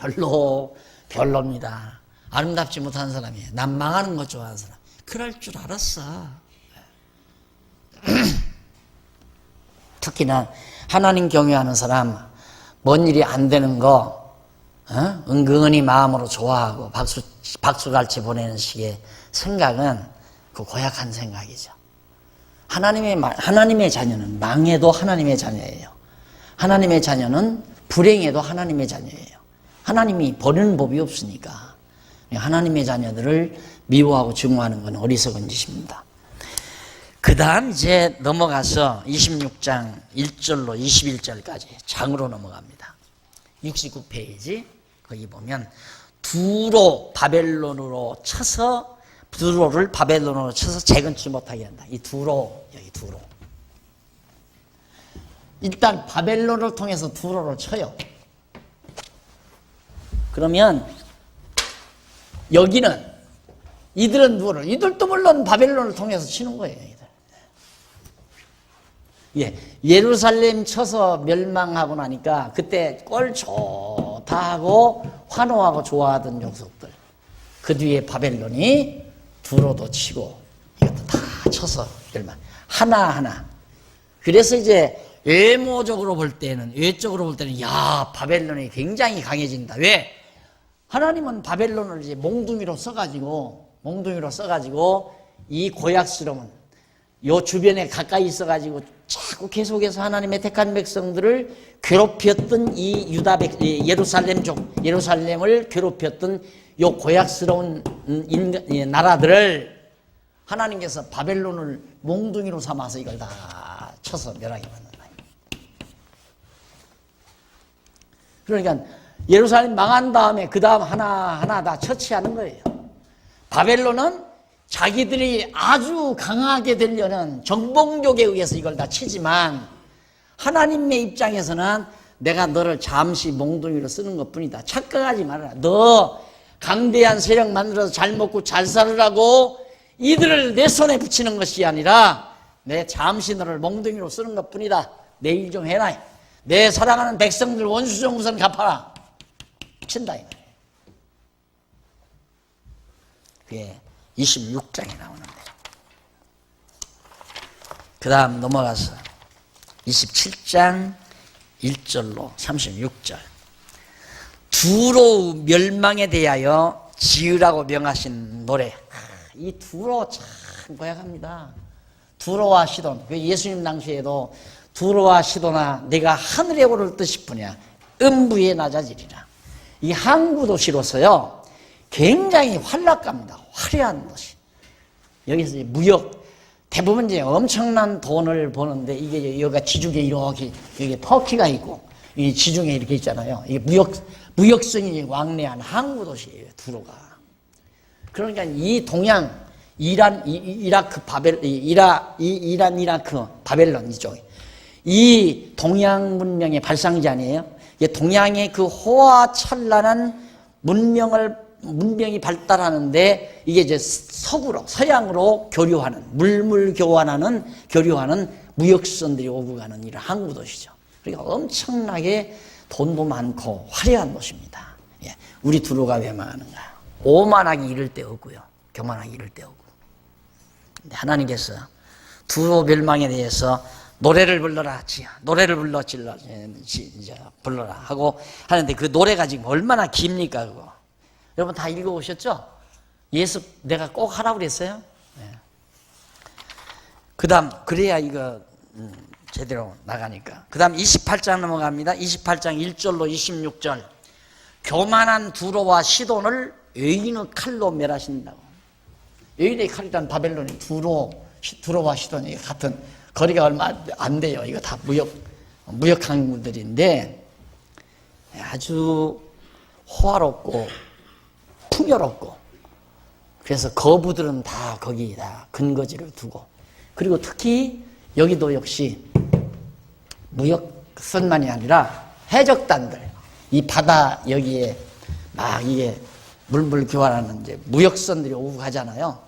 별로입니다. 아름답지 못한 사람이에요. 난망하는 거 좋아하는 사람 그럴 줄 알았어. 특히나 하나님 경외하는 사람 뭔 일이 안 되는 거 은근히 마음으로 좋아하고 박수갈채 보내는 식의 생각은 그 고약한 생각이죠. 하나님의 자녀는 망해도 하나님의 자녀예요. 하나님의 자녀는 불행해도 하나님의 자녀예요. 하나님이 버리는 법이 없으니까 하나님의 자녀들을 미워하고 증오하는 건 어리석은 짓입니다. 그 다음 이제 넘어가서 26장 1절로 21절까지 장으로 넘어갑니다. 69페이지 거기 보면 두로를 바벨론으로 쳐서 재건치 못하게 한다. 이 두로 여기 두로 일단 바벨론을 통해서 두로를 쳐요. 그러면 여기는 이들은 누구를? 이들도 물론 바벨론을 통해서 치는 거예요. 예, 예루살렘 쳐서 멸망하고 나니까 그때 꼴 좋다 하고 환호하고 좋아하던 족속들 그 뒤에 바벨론이 두로도 치고 이것도 다 쳐서 멸망 하나하나. 그래서 이제 외적으로 볼 때는 야 바벨론이 굉장히 강해진다. 왜? 하나님은 바벨론을 이제 몽둥이로 써가지고 이 고약스러운 요 주변에 가까이 있어가지고 자꾸 계속해서 하나님의 택한 백성들을 괴롭혔던 이 예루살렘을 괴롭혔던 요 고약스러운 나라들을 하나님께서 바벨론을 몽둥이로 삼아서 이걸 다 쳐서 멸하게 만든다. 그러니까 예루살렘 망한 다음에 그 다음 하나하나 다 처치하는 거예요. 바벨론은 자기들이 아주 강하게 되려는 정복욕에 의해서 이걸 다 치지만 하나님의 입장에서는 내가 너를 잠시 몽둥이로 쓰는 것뿐이다. 착각하지 말아라. 너 강대한 세력 만들어서 잘 먹고 잘 살으라고 이들을 내 손에 붙이는 것이 아니라 내 잠시 너를 몽둥이로 쓰는 것뿐이다. 내 일 좀 해라. 내 사랑하는 백성들 원수정부선 갚아라. 친다 이 말이에요. 그게 26장에 나오는데 그 다음 넘어가서 27장 1절로 36절. 두로 멸망에 대하여 지으라고 명하신 노래. 이 두로 참 고약합니다. 두로와 시돈. 예수님 당시에도 두로와 시도나 내가 하늘에 오를 듯 싶으냐 음부에 낮아지리라. 이 항구 도시로서요 굉장히 활락갑니다. 화려한 도시. 여기서 이제 무역 대부분 이제 엄청난 돈을 버는데 이게 여기가 지중해 이렇게 여기 터키가 있고 이 지중해 이렇게 있잖아요. 이게 무역선이 왕래한 항구 도시예요. 두로가. 그러니까 이 동양 이라크 바벨론 이쪽 이 동양 문명의 발상지 아니에요? 동양의 그 호화찬란한 문명이 발달하는데 이게 이제 서양으로 교류하는 교류하는 무역선들이 오고 가는 이런 항구 도시죠. 그러니까 엄청나게 돈도 많고 화려한 도시입니다. 예. 우리 두로가 왜 망하는가? 오만하기 이를 데 없고요. 교만하기 이를 데 없고. 근데 하나님께서 두로 멸망에 대해서 노래를 불러라, 노래를 불러라 하고 하는데 그 노래가 지금 얼마나 깁니까 그거? 여러분 다 읽어보셨죠? 예습 내가 꼭 하라고 그랬어요. 네. 그 다음 그래야 이거 제대로 나가니까. 그 다음 28장 넘어갑니다. 28장 1절로 26절. 교만한 두로와 시돈을 의인의 칼로 멸하신다고. 의인의 칼이란 바벨론이 두로와 시돈이 같은 거리가 얼마 안 돼요. 이거 다 무역 항구들인데 아주 호화롭고 풍요롭고 그래서 거부들은 다 거기다 근거지를 두고 그리고 특히 여기도 역시 무역선만이 아니라 해적단들 이 바다 여기에 막 이게 물물 교환하는 이제 무역선들이 오고 가잖아요.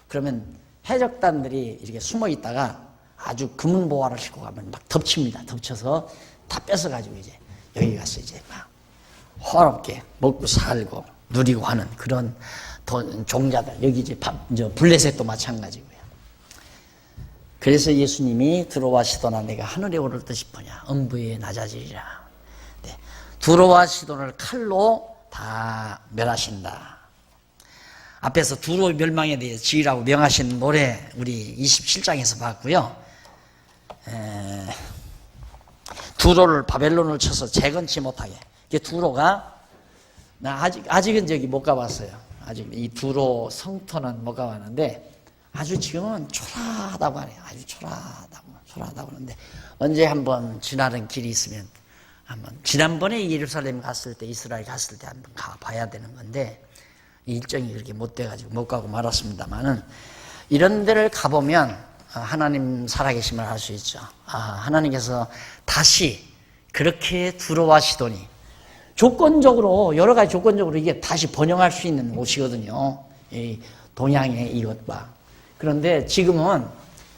그러면 해적단들이 이렇게 숨어 있다가 아주 금은 보화를 싣고 가면 막 덮칩니다. 덮쳐서 다 뺏어가지고 이제 여기 가서 이제 막 호화롭게 먹고 살고 누리고 하는 그런 종자들. 여기 이제 블레셋도 마찬가지고요. 그래서 예수님이 두로와 시돈아 내가 하늘에 오를 듯 싶으냐 음부에 낮아지리라. 네. 두로와 시돈을 칼로 다 멸하신다. 앞에서 두로 멸망에 대해 지으라고 명하신 노래 우리 27장에서 봤고요. 두로를 바벨론을 쳐서 재건치 못하게. 이게 두로가 나 아직은 저기 못 가봤어요. 아직 이 두로 성터는 못 가봤는데 아주 지금은 초라하다고 하네요. 아주 초라하다고 하는데 언제 한번 지나는 길이 있으면 한번 지난번에 예루살렘 갔을 때 이스라엘 갔을 때 한번 가봐야 되는 건데 일정이 그렇게 못 돼가지고 못 가고 말았습니다만은 이런 데를 가보면 하나님 살아계심을 알 수 있죠. 하나님께서 다시 그렇게 두로와 시돈이 조건적으로 여러 가지 조건적으로 이게 다시 번영할 수 있는 곳이거든요. 이 동양의 이것과 그런데 지금은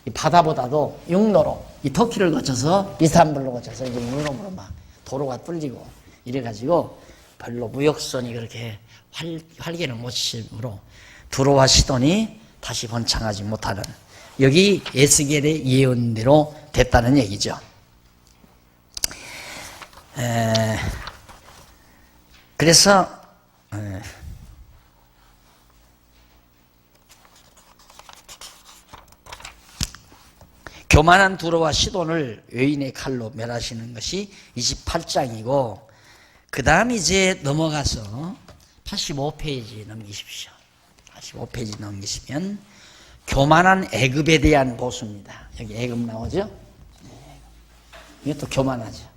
이 바다보다도 육로로 이 터키를 거쳐서 이스탄불로 거쳐서 이제 유럽으로 막 도로가 뚫리고 이래가지고 별로 무역선이 그렇게 활개는 모습으로 두로와 시돈이 다시 번창하지 못하는 여기 에스겔의 예언대로 됐다는 얘기죠. 그래서 교만한 두로와 시돈을 의인의 칼로 멸하시는 것이 28장이고 그 다음 이제 넘어가서 85페이지 넘기십시오. 85페이지 넘기시면 교만한 애굽에 대한 보수입니다. 여기 애굽 나오죠? 이것도 교만하죠.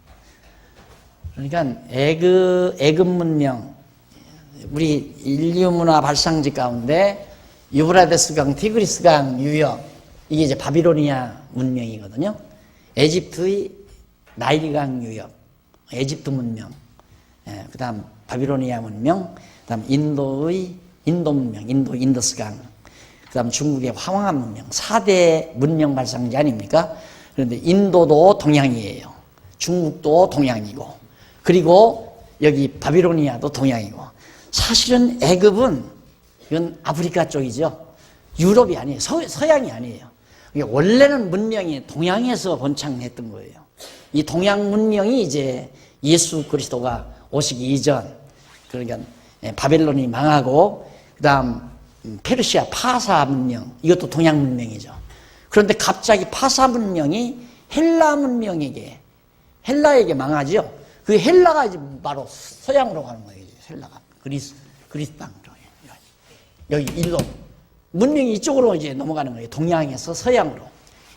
그러니까 애굽 문명, 우리 인류 문화 발상지 가운데 유브라데스강, 티그리스강 유역, 이게 이제 바비로니아 문명이거든요. 에집트의 나일강 유역, 에집트 문명, 그 다음 바비로니아 문명, 그 다음 인도의 인도 문명, 인더스강, 그 다음 중국의 황황한 문명, 4대 문명 발상지 아닙니까? 그런데 인도도 동양이에요. 중국도 동양이고, 그리고 여기 바비로니아도 동양이고, 사실은 애굽은 이건 아프리카 쪽이죠. 유럽이 아니에요. 서양이 아니에요. 이게 원래는 문명이 동양에서 번창했던 거예요. 이 동양 문명이 이제 예수 그리스도가 오시기 이전, 그러니까 바벨론이 망하고 그다음 페르시아 파사 문명, 이것도 동양 문명이죠. 그런데 갑자기 파사 문명이 헬라 문명에게, 헬라에게 망하죠. 그 헬라가 이제 바로 서양으로 가는 거예요. 헬라가 그리스 땅으로. 여기 일로 문명이 이쪽으로 이제 넘어가는 거예요. 동양에서 서양으로.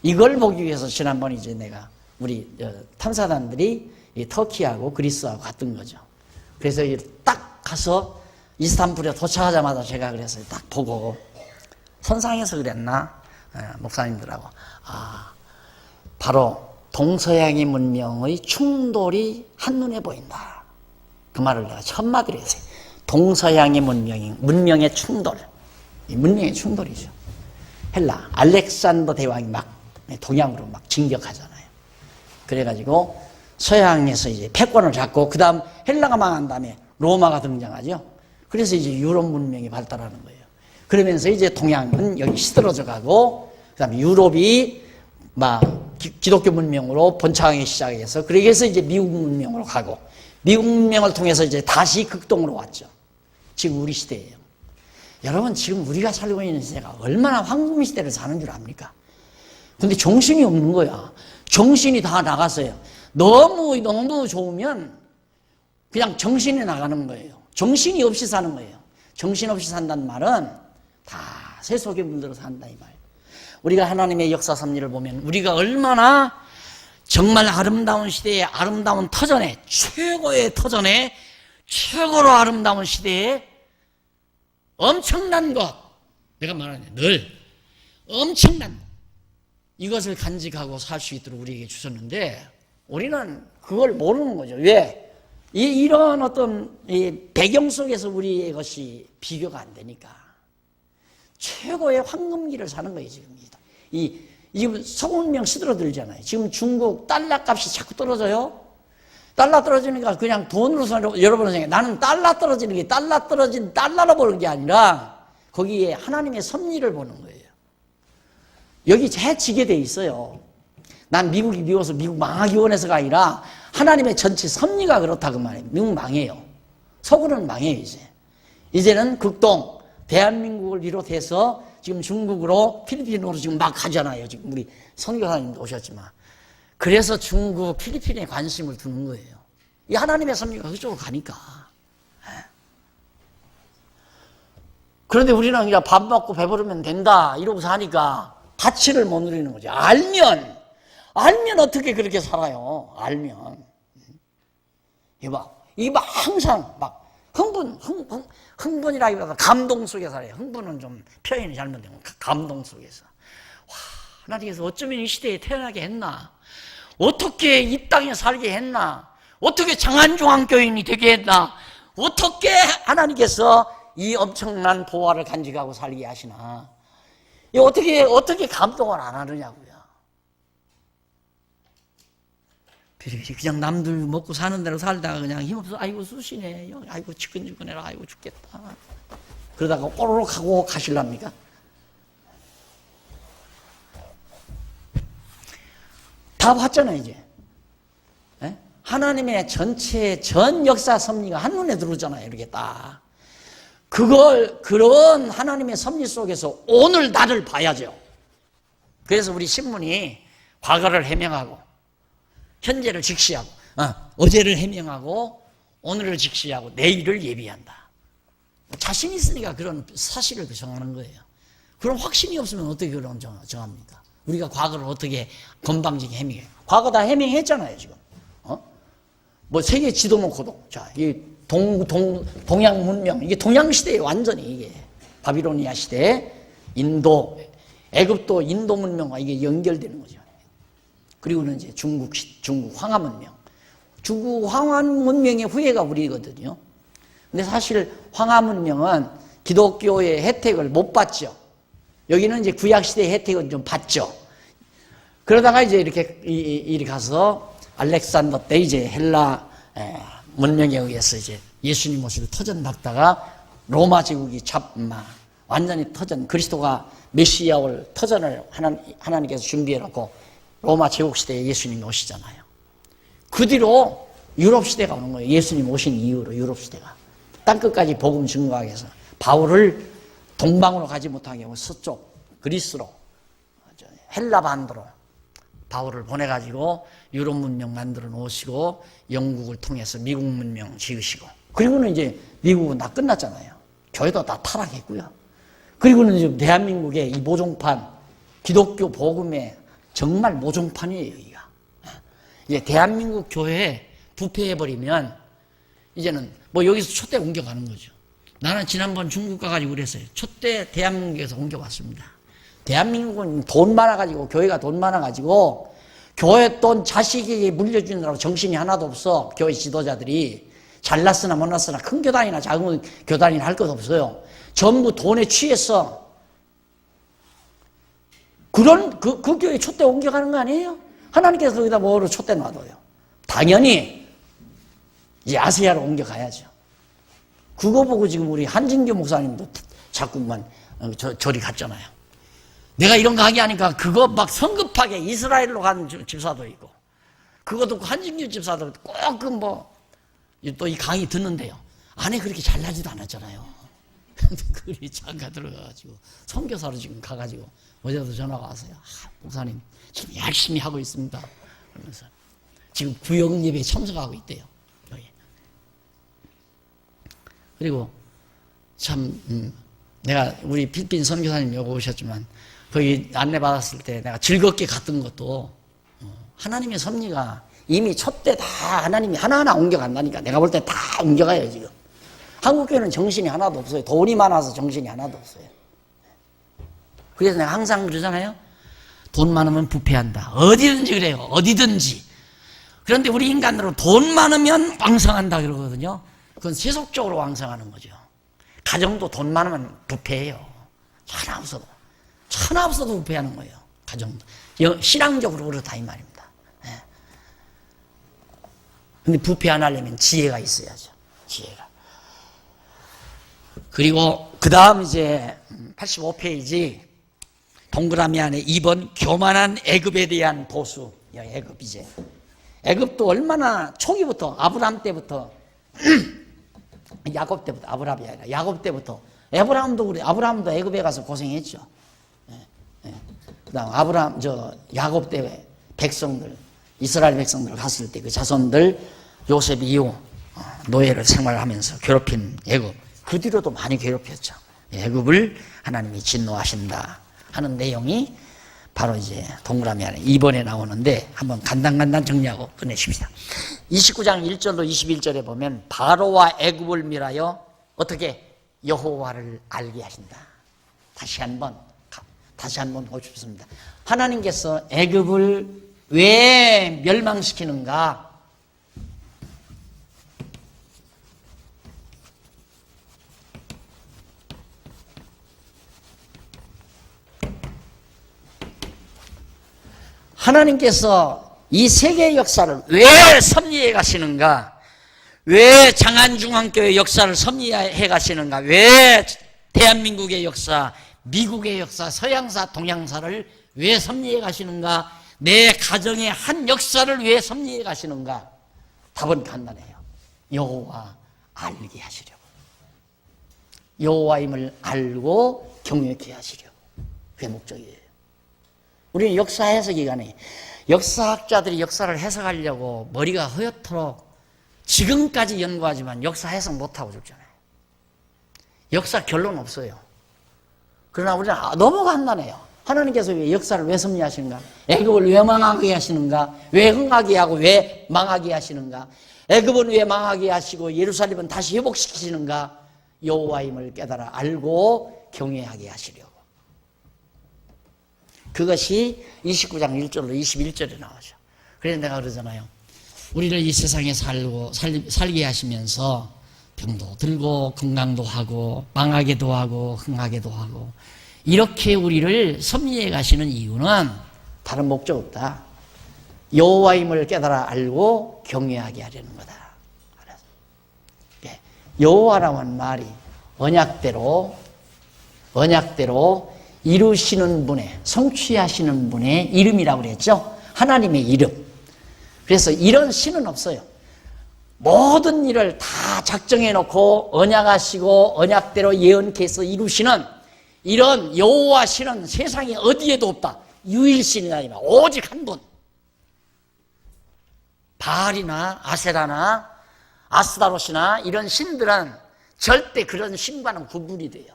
이걸 보기 위해서 지난번 이제 내가 우리 탐사단들이 터키하고 그리스하고 갔던 거죠. 그래서 딱 가서 이스탄불에 도착하자마자 제가 그래서 딱 보고, 선상에서 그랬나? 목사님들하고. 바로 동서양의 문명의 충돌이 한눈에 보인다. 그 말을 내가 첫마디로 했어요. 동서양의 문명의 충돌. 문명의 충돌이죠. 헬라, 알렉산더 대왕이 막 동양으로 막 진격하잖아요. 그래가지고 서양에서 이제 패권을 잡고, 그 다음 헬라가 망한 다음에 로마가 등장하죠. 그래서 이제 유럽 문명이 발달하는 거예요. 그러면서 이제 동양은 여기 시들어져 가고, 그 다음에 유럽이 막 기독교 문명으로 번창하기 시작해서, 그래서 이제 미국 문명으로 가고, 미국 문명을 통해서 이제 다시 극동으로 왔죠. 지금 우리 시대예요. 여러분, 지금 우리가 살고 있는 시대가 얼마나 황금 시대를 사는 줄 압니까? 근데 정신이 없는 거야. 정신이 다 나갔어요. 너무 좋으면 그냥 정신이 나가는 거예요. 정신이 없이 사는 거예요. 정신 없이 산다는 말은 다 세속에 물들어 산다 이 말. 우리가 하나님의 역사 섭리를 보면 우리가 얼마나 정말 아름다운 시대에, 아름다운 터전에, 최고의 터전에, 최고로 아름다운 시대에 엄청난 것, 내가 말하는 늘 엄청난 이것을 간직하고 살 수 있도록 우리에게 주셨는데, 우리는 그걸 모르는 거죠. 왜? 이런 어떤 배경 속에서 우리의 것이 비교가 안 되니까. 최고의 황금기를 사는 거예요, 지금. 지금 서문명 시들어들잖아요. 지금 중국 달러 값이 자꾸 떨어져요. 달러 떨어지니까 그냥 돈으로 여러분은 생각해. 나는 달러 떨어지는 게 달러로 보는 게 아니라 거기에 하나님의 섭리를 보는 거예요. 여기 해지게 돼 있어요. 난 미국이 미워서 미국 망하기 원해서가 아니라 하나님의 전체 섭리가 그렇다고 말해요. 미국 망해요. 서구는 망해요, 이제. 이제는 극동, 대한민국을 비롯해서 지금 중국으로, 필리핀으로 지금 막 가잖아요. 지금 우리 선교사님도 오셨지만. 그래서 중국, 필리핀에 관심을 두는 거예요. 이 하나님의 섭리가 그쪽으로 가니까. 그런데 우리는 그냥 밥 먹고 배부르면 된다 이러고 사니까 가치를 못 누리는 거죠. 알면 어떻게 그렇게 살아요. 알면. 이봐 항상 막 흥분이라기보다 감동 속에 살아요. 흥분은 좀 표현이 잘못되고 감동 속에서. 와, 하나님께서 어쩌면 이 시대에 태어나게 했나? 어떻게 이 땅에 살게 했나? 어떻게 장안중앙교인이 되게 했나? 어떻게 하나님께서 이 엄청난 보화를 간직하고 살게 하시나? 어떻게 감동을 안 하느냐고요. 그냥 남들 먹고 사는 대로 살다가 그냥 힘없어, 아이고 쑤시네, 아이고 지끈지끈해라, 아이고 죽겠다. 그러다가 꼬르륵 하고 가실랍니까? 다 봤잖아요, 이제. 에? 하나님의 전체 전 역사 섭리가 한눈에 들어오잖아요, 이렇게 딱. 그런 하나님의 섭리 속에서 오늘 나를 봐야죠. 그래서 우리 신문이 과거를 해명하고, 현재를 직시하고, 어제를 해명하고, 오늘을 직시하고, 내일을 예비한다. 자신 있으니까 그런 사실을 정하는 거예요. 그런 확신이 없으면 어떻게 그런 정합니까? 우리가 과거를 어떻게 건방지게 해명해요? 과거 다 해명했잖아요, 지금. 뭐 세계 지도 놓고도. 자, 이 동양 문명, 이게 동양 시대에 완전히 이게 바비로니아 시대, 인도, 애굽도 인도 문명과 이게 연결되는 거죠. 그리고는 이제 중국 황하 문명. 중국 황하 문명의 후예가 우리거든요. 근데 사실 황하 문명은 기독교의 혜택을 못 받죠. 여기는 이제 구약시대의 혜택은 좀 받죠. 그러다가 이제 이렇게 가서 알렉산더 때 이제 헬라 문명에 의해서 이제 예수님 모시고 터전박다가 로마 제국이 완전히 터전, 그리스도가 메시아 올 터전을 하나님께서 준비해 놓고 로마 제국시대에 예수님이 오시잖아요. 그 뒤로 유럽시대가 오는 거예요. 예수님 오신 이후로 유럽시대가. 땅끝까지 복음 증거하기 위해서 바울을 동방으로 가지 못하게 하고 서쪽 그리스로 헬라 반도로 바울을 보내가지고 유럽 문명 만들어 놓으시고 영국을 통해서 미국 문명 지으시고, 그리고는 이제 미국은 다 끝났잖아요. 교회도 다 타락했고요. 그리고는 지금 대한민국의 이 모종판, 기독교 복음의 정말 모종판이에요, 여기가. 이제 대한민국 교회에 부패해버리면 이제는 뭐 여기서 촛대 옮겨가는 거죠. 나는 지난번 중국 가가지고 그랬어요. 촛대 대한민국에서 옮겨왔습니다. 대한민국은 돈 많아가지고, 교회가 돈 많아가지고 교회 돈 자식에게 물려주느라고 정신이 하나도 없어. 교회 지도자들이 잘났으나 못났으나 큰 교단이나 작은 교단이나 할 것 없어요. 전부 돈에 취해서 그런 그 교회 촛대 옮겨가는 거 아니에요? 하나님께서 거기다 뭐로 촛대 놔둬요? 당연히 이제 아시아로 옮겨가야죠. 그거 보고 지금 우리 한진교 목사님도 자꾸만 저리 갔잖아요. 내가 이런 거 하게 하니까 그거 막 성급하게 이스라엘로 간 집사도 있고, 그거 듣고 한진교 집사도 꼭 그 뭐 또 이 강의 듣는데요. 안에 그렇게 잘나지도 않았잖아요. 그리 잠깐 들어가가지고 선교사로 지금 가가지고 어제도 전화가 왔어요. 목사님 지금 열심히 하고 있습니다. 그러면서 지금 구역 예배에 참석하고 있대요. 여기. 그리고 참 내가 우리 필리핀 선교사님 여기 오셨지만 거기 안내받았을 때 내가 즐겁게 갔던 것도 하나님의 섭리가 이미 촛대 다 하나님이 하나하나 옮겨간다니까. 내가 볼 때 다 옮겨가요 지금. 한국교회는 정신이 하나도 없어요. 돈이 많아서 정신이 하나도 없어요. 그래서 내가 항상 그러잖아요. 돈 많으면 부패한다. 어디든지 그래요. 어디든지. 그런데 우리 인간으로 돈 많으면 왕성한다 그러거든요. 그건 세속적으로 왕성하는 거죠. 가정도 돈 많으면 부패해요. 하나 없어도. 하나 없어도 부패하는 거예요. 가정도. 신앙적으로 그렇다 이 말입니다. 근데 부패 안 하려면 지혜가 있어야죠. 지혜가. 그리고 그 다음 이제 85페이지 동그라미 안에 2번 교만한 애굽에 대한 보수. 애굽 이제. 애굽도 얼마나 초기부터 아브라함 때부터 야곱 때부터, 아브라함이 아니라 야곱 때부터. 아브라함도 애굽에 가서 고생했죠. 그다음 아브라함 야곱 때 백성들, 이스라엘 백성들 갔을 때 그 자손들 요셉 이후 노예를 생활하면서 괴롭힌 애굽, 그 뒤로도 많이 괴롭혔죠. 애굽을 하나님이 진노하신다 하는 내용이 바로 이제 동그라미 안에 2번에 나오는데 한번 간단간단 정리하고 끝내십시다. 29장 1절로 21절에 보면 바로와 애굽을 멸하여 어떻게 여호와를 알게 하신다. 다시 한번 보고 싶습니다. 하나님께서 애굽을 왜 멸망시키는가? 하나님께서 이 세계의 역사를 왜 섭리해 가시는가? 왜 장안중앙교회 역사를 섭리해 가시는가? 왜 대한민국의 역사, 미국의 역사, 서양사, 동양사를 왜 섭리해 가시는가? 내 가정의 한 역사를 왜 섭리해 가시는가? 답은 간단해요. 여호와 알게 하시려고. 여호와임을 알고 경외케 하시려고. 그게 목적이에요. 우리는 역사 해석 기간에 역사학자들이 역사를 해석하려고 머리가 허옇도록 지금까지 연구하지만 역사 해석 못하고 죽잖아요. 역사 결론 없어요. 그러나 우리는 너무 간단해요. 하나님께서 왜 역사를 왜 섭리하시는가? 애굽을 왜 망하게 하시는가? 왜 흥하게 하고 왜 망하게 하시는가? 애굽은 왜 망하게 하시고 예루살렘은 다시 회복시키시는가? 여호와임을 깨달아 알고 경외하게 하시려고. 그것이 29장 1절로 21절에 나오죠. 그래서 내가 그러잖아요. 우리를 이 세상에 살게 하시면서 병도 들고 건강도 하고 망하게도 하고 흥하게도 하고 이렇게 우리를 섭리해 가시는 이유는 다른 목적 없다. 여호와임을 깨달아 알고 경외하게 하려는 거다. 여호와라는 말이 언약대로 언약대로 이루시는 분의, 성취하시는 분의 이름이라고 그랬죠. 하나님의 이름. 그래서 이런 신은 없어요. 모든 일을 다 작정해 놓고 언약하시고 언약대로 예언케 해서 이루시는 이런 여호와 신은 세상에 어디에도 없다. 유일신이 아니라 오직 한 분. 바알이나 아세라나 아스다롯이나 이런 신들은 절대 그런 신과는 구분이 돼요.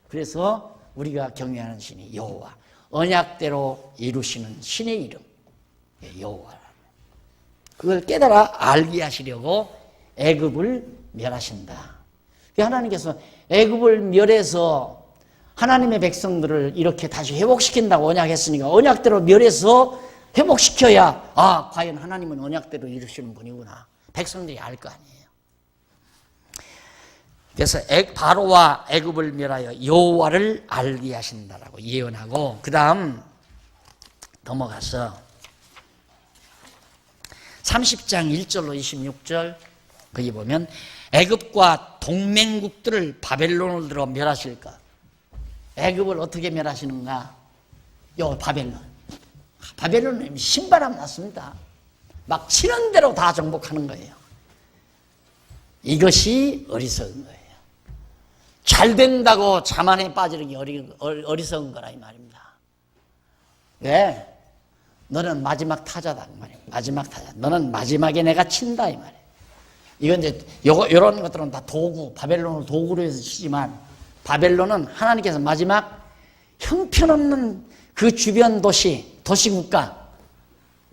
그래서 우리가 경외하는 신이 여호와, 언약대로 이루시는 신의 이름 여호와. 그걸 깨달아 알게 하시려고 애굽을 멸하신다. 하나님께서 애굽을 멸해서 하나님의 백성들을 이렇게 다시 회복시킨다고 언약했으니까 언약대로 멸해서 회복시켜야 과연 하나님은 언약대로 이루시는 분이구나. 백성들이 알 거 아니에요. 그래서 바로와 애굽을 멸하여 여호와를 알게 하신다라고 예언하고 그 다음 넘어가서 30장 1절로 26절 거기 보면 애굽과 동맹국들을 바벨론으로 들어 멸하실까. 애굽을 어떻게 멸하시는가? 바벨론은 신바람 났습니다. 막 치는 대로 다 정복하는 거예요. 이것이 어리석은 거예요. 잘 된다고 자만에 빠지는 게 어리석은 거라 이 말입니다. 왜? 너는 마지막 타자다 이 말이에요. 마지막 타자. 너는 마지막에 내가 친다 이 말이에요. 이건 이제 이런 것들은 다 도구, 바벨론을 도구로 해서 치지만 바벨론은 하나님께서 마지막 형편없는 그 주변 도시국가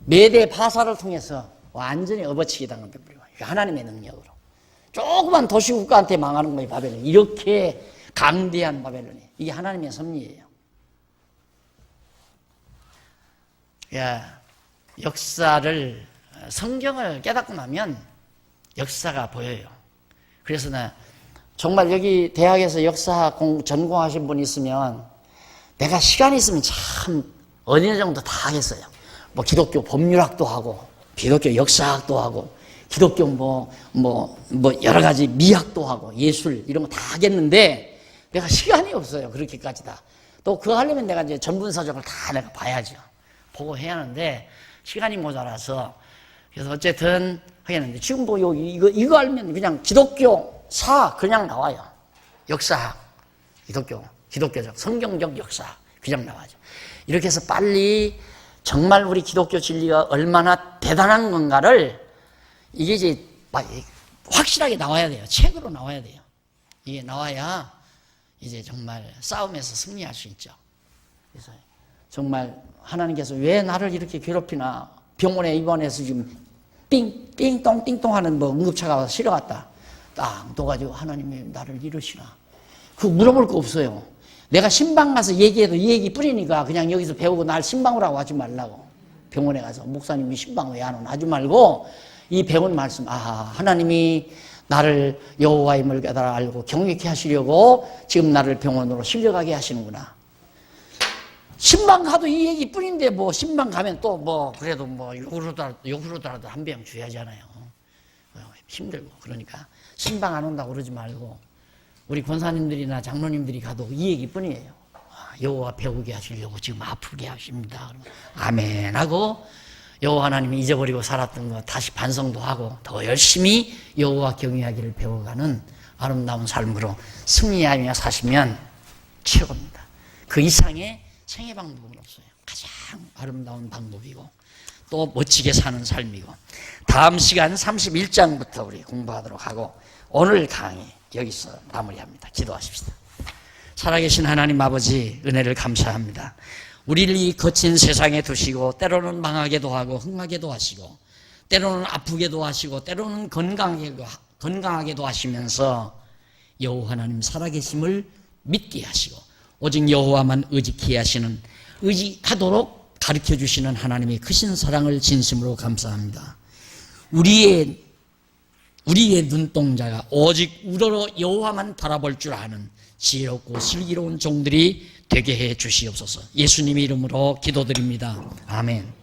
메대 바사를 통해서 완전히 업어치게 당한 거예요. 하나님의 능력으로. 조그만 도시국가한테 망하는 거예요, 바벨론. 이렇게 강대한 바벨론이. 이게 하나님의 섭리예요. 역사를, 성경을 깨닫고 나면 역사가 보여요. 그래서 나 정말 여기 대학에서 역사 전공하신 분 있으면 내가 시간이 있으면 참 어느 정도 다 하겠어요. 뭐 기독교 법률학도 하고, 기독교 역사학도 하고, 기독교 여러 가지 미학도 하고, 예술 이런 거 다 하겠는데 내가 시간이 없어요. 그렇게까지 다. 또 그거 하려면 내가 이제 전문서적을 다 내가 봐야죠. 보고 해야 하는데 시간이 모자라서 그래서 어쨌든 하겠는데 지금 뭐 이거 알면 그냥 기독교사 그냥 나와요. 역사학, 기독교적, 성경적 역사 그냥 나와죠. 이렇게 해서 빨리 정말 우리 기독교 진리가 얼마나 대단한 건가를 이게 이제 확실하게 나와야 돼요. 책으로 나와야 돼요. 이게 나와야 이제 정말 싸움에서 승리할 수 있죠. 그래서 정말 하나님께서 왜 나를 이렇게 괴롭히나. 병원에 입원해서 지금 띵똥 하는 응급차가 와서 실어갔다. 딱 둬가지고 하나님이 나를 이러시나. 그거 물어볼 거 없어요. 내가 신방 가서 얘기해도 이 얘기 뿌리니까 그냥 여기서 배우고 날 신방을 하고 하지 말라고. 병원에 가서 목사님이 신방 왜 안 오나 하지 말고 이 배운 말씀, 하나님이 나를 여호와의 힘을 깨달아 알고 경외케 하시려고 지금 나를 병원으로 실려가게 하시는구나. 신방 가도 이 얘기 뿐인데 신방 가면 또 그래도 욕으로라도 한 병 줘야잖아요. 힘들고. 그러니까 신방 안 온다고 그러지 말고 우리 권사님들이나 장로님들이 가도 이 얘기 뿐이에요. 여호와 배우게 하시려고 지금 아프게 하십니다. 아멘 하고 여호와 하나님이 잊어버리고 살았던 거 다시 반성도 하고 더 열심히 여호와 경외하기를 배워가는 아름다운 삶으로 승리하며 사시면 최고입니다. 그 이상의 생애 방법은 없어요. 가장 아름다운 방법이고 또 멋지게 사는 삶이고. 다음 시간 31장부터 우리 공부하도록 하고 오늘 강의 여기서 마무리합니다. 기도하십시다. 살아계신 하나님 아버지, 은혜를 감사합니다. 우리를 이 거친 세상에 두시고 때로는 망하게도 하고 흥하게도 하시고 때로는 아프게도 하시고 때로는 건강하게도 하시면서 여호와 하나님 살아계심을 믿게 하시고 오직 여호와만 의지케 하시는, 의지하도록 가르쳐주시는 하나님의 크신 사랑을 진심으로 감사합니다. 우리의 눈동자가 오직 우러러 여호와만 바라볼 줄 아는 지혜롭고 슬기로운 종들이 되게 해 주시옵소서. 예수님의 이름으로 기도드립니다. 아멘.